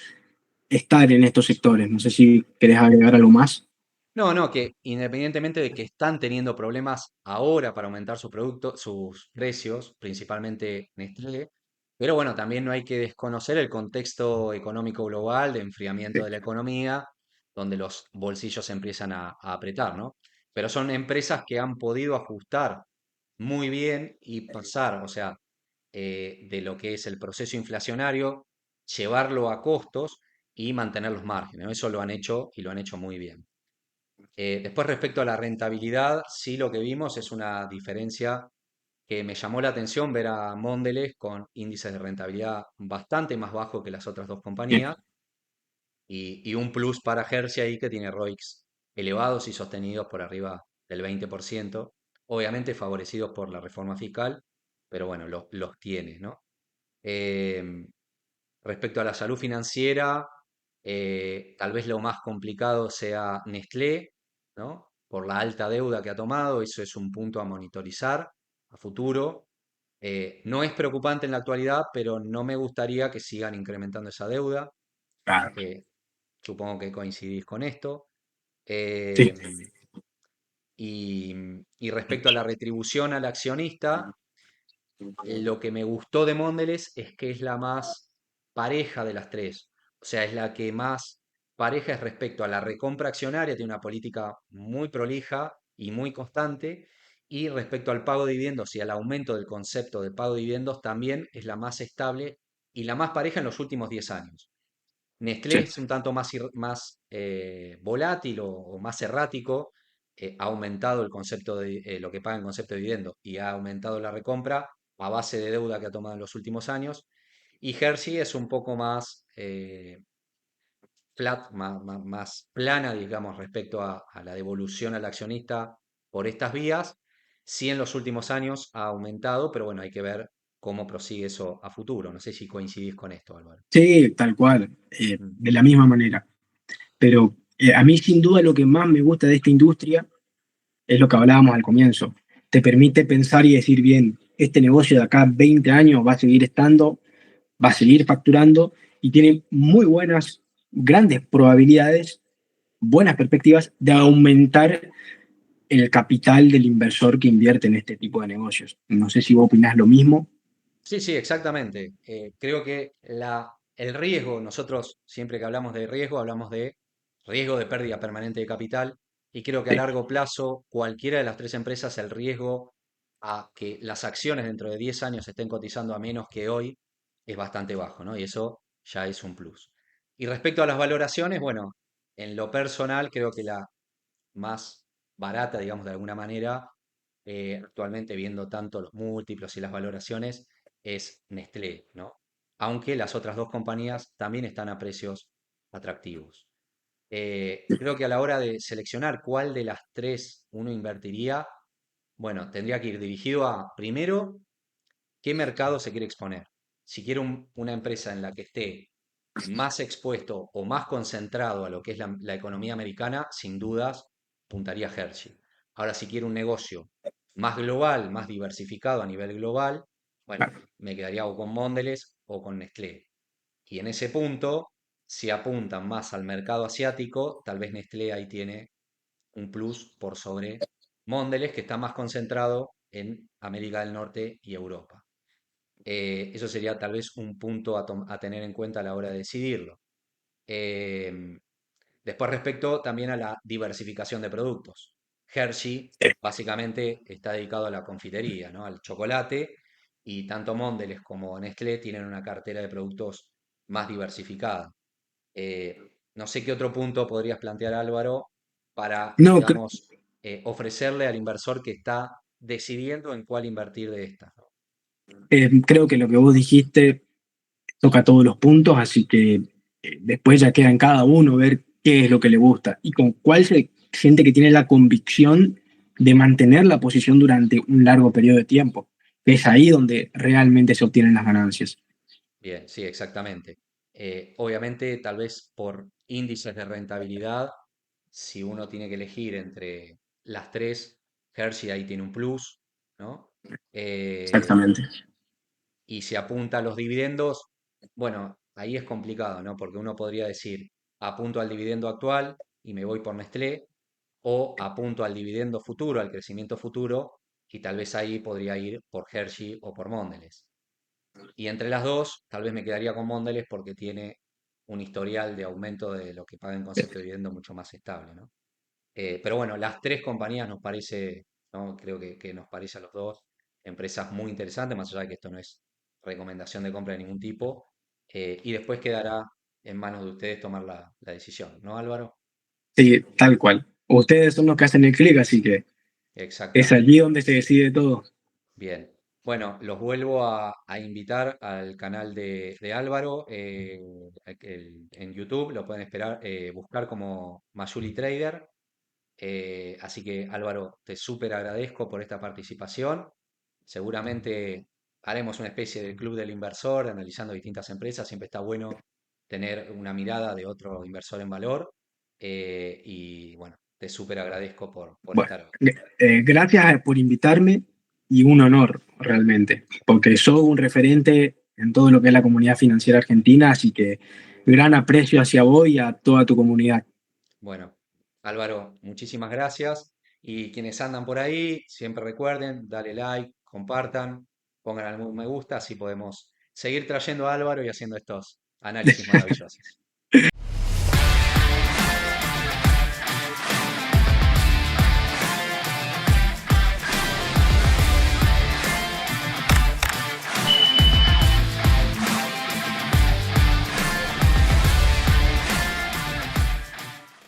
estar en estos sectores. No sé si querés agregar algo más. no, no, que independientemente de que están teniendo problemas ahora para aumentar sus productos, sus precios, principalmente Nestlé, pero bueno, también no hay que desconocer el contexto económico global de enfriamiento de la economía, donde los bolsillos se empiezan a apretar, ¿no? Pero son empresas que han podido ajustar muy bien y pasar, o sea, de lo que es el proceso inflacionario, llevarlo a costos y mantener los márgenes, ¿no? Eso lo han hecho y lo han hecho muy bien. Después, respecto a la rentabilidad, sí lo que vimos es una diferencia que me llamó la atención ver a Mondelez con índices de rentabilidad bastante más bajos que las otras dos compañías y un plus para Hershey ahí que tiene ROICs elevados y sostenidos por arriba del 20%, obviamente favorecidos por la reforma fiscal, pero bueno, los tiene, ¿no? Em, Respecto a la salud financiera, tal vez lo más complicado sea Nestlé, ¿no? Por la alta deuda que ha tomado, eso es un punto a monitorizar a futuro. No es preocupante en la actualidad, pero no me gustaría que sigan incrementando esa deuda. Claro. Eh, Supongo que coincidís con esto. Sí, Eh, y respecto a la retribución al accionista, lo que me gustó de Mondelez es que es la más pareja de las tres. O sea, es la que más pareja es respecto a la recompra accionaria, tiene una política muy prolija y muy constante. Y respecto al pago de dividendos y al aumento del concepto de pago de dividendos, también es la más estable y la más pareja en los últimos 10 años. Nestlé sí. es un tanto más volátil o más errático, ha aumentado el concepto de lo que paga en concepto de dividendo y ha aumentado la recompra a base de deuda que ha tomado en los últimos años. Y Hershey es un poco más flat, más plana, digamos, respecto a la devolución al accionista por estas vías. Sí en los últimos años ha aumentado, pero bueno, hay que ver cómo prosigue eso a futuro. No sé si coincidís con esto, Álvaro. Sí, tal cual, Mm. de la misma manera. Pero a mí sin duda lo que más me gusta de esta industria es lo que hablábamos al comienzo. Te permite pensar y decir, bien, este negocio de acá a 20 años va a seguir estando, va a seguir facturando y tiene muy buenas, grandes probabilidades, buenas perspectivas de aumentar el capital del inversor que invierte en este tipo de negocios. No sé si vos opinás lo mismo. Sí, sí, exactamente. Creo que el riesgo, nosotros siempre que hablamos de riesgo, hablamos de riesgo de pérdida permanente de capital y creo que a Sí. largo plazo cualquiera de las tres empresas, el riesgo a que las acciones dentro de 10 años estén cotizando a menos que hoy es bastante bajo, ¿no? Y eso ya es un plus. Y respecto a las valoraciones, bueno, en lo personal creo que la más barata, digamos de alguna manera, actualmente viendo tanto los múltiplos y las valoraciones, es Nestlé, ¿no? Aunque las otras dos compañías también están a precios atractivos. Creo que a la hora de seleccionar cuál de las tres uno invertiría, bueno, tendría que ir dirigido a, primero, qué mercado se quiere exponer. Si quiere una empresa en la que esté más expuesto o más concentrado a lo que es la economía americana, sin dudas, puntaría a Hershey. Ahora, si quiere un negocio más global, más diversificado a nivel global, bueno, me quedaría o con Mondelez o con Nestlé. Y en ese punto, si apuntan más al mercado asiático, tal vez Nestlé ahí tiene un plus por sobre Mondelez, que está más concentrado en América del Norte y Europa. Eso sería tal vez un punto a tener en cuenta a la hora de decidirlo. Em, Después respecto también a la diversificación de productos. Hershey básicamente está dedicado a la confitería, ¿no? Al chocolate, y tanto Mondelez como Nestlé tienen una cartera de productos más diversificada. Eh, no sé qué otro punto podrías plantear, Álvaro, para, No, digamos, ofrecerle al inversor que está decidiendo en cuál invertir de estas, ¿no? creo que lo que vos dijiste toca todos los puntos, así que después ya queda en cada uno ver qué es lo que le gusta y con cuál se siente que tiene la convicción de mantener la posición durante un largo periodo de tiempo. Es ahí donde realmente se obtienen las ganancias. Bien, sí, exactamente. Obviamente, tal vez por índices de rentabilidad, si uno tiene que elegir entre las tres, Hershey ahí tiene un plus, ¿no? Eh, Exactamente. y si apunta a los dividendos, bueno, ahí es complicado, ¿no? Porque uno podría decir, apunto al dividendo actual y me voy por Nestlé, o apunto al dividendo futuro, al crecimiento futuro, y tal vez ahí podría ir por Hershey o por Mondelez. Y entre las dos, tal vez me quedaría con Mondelez porque tiene un historial de aumento de lo que paga en concepto de dividendo mucho más estable, ¿no? Pero bueno, las tres compañías nos parece, ¿no? Creo que nos parece a los dos empresas muy interesantes, más allá de que esto no es recomendación de compra de ningún tipo. Y después quedará en manos de ustedes tomar la decisión, ¿no, Álvaro? Sí, tal cual. Ustedes son los que hacen el clic, así que es allí Exactamente. donde se decide todo. Bien. Bueno, los vuelvo a invitar al canal de Álvaro en YouTube. Lo pueden esperar, buscar como Mayuli Trader. Así que Álvaro, te súper agradezco por esta participación. Seguramente haremos una especie de club del inversor analizando distintas empresas. Siempre está bueno tener una mirada de otro inversor en valor. Y bueno, te súper agradezco por Bueno, estar hoy. gracias por invitarme y un honor realmente, porque sos un referente en todo lo que es la comunidad financiera argentina, así que gran aprecio hacia vos y a toda tu comunidad. Bueno, Álvaro, muchísimas gracias. Y quienes andan por ahí, siempre recuerden, dale like, compartan, pongan algún me gusta, así podemos seguir trayendo a Álvaro y haciendo estos análisis maravillosos.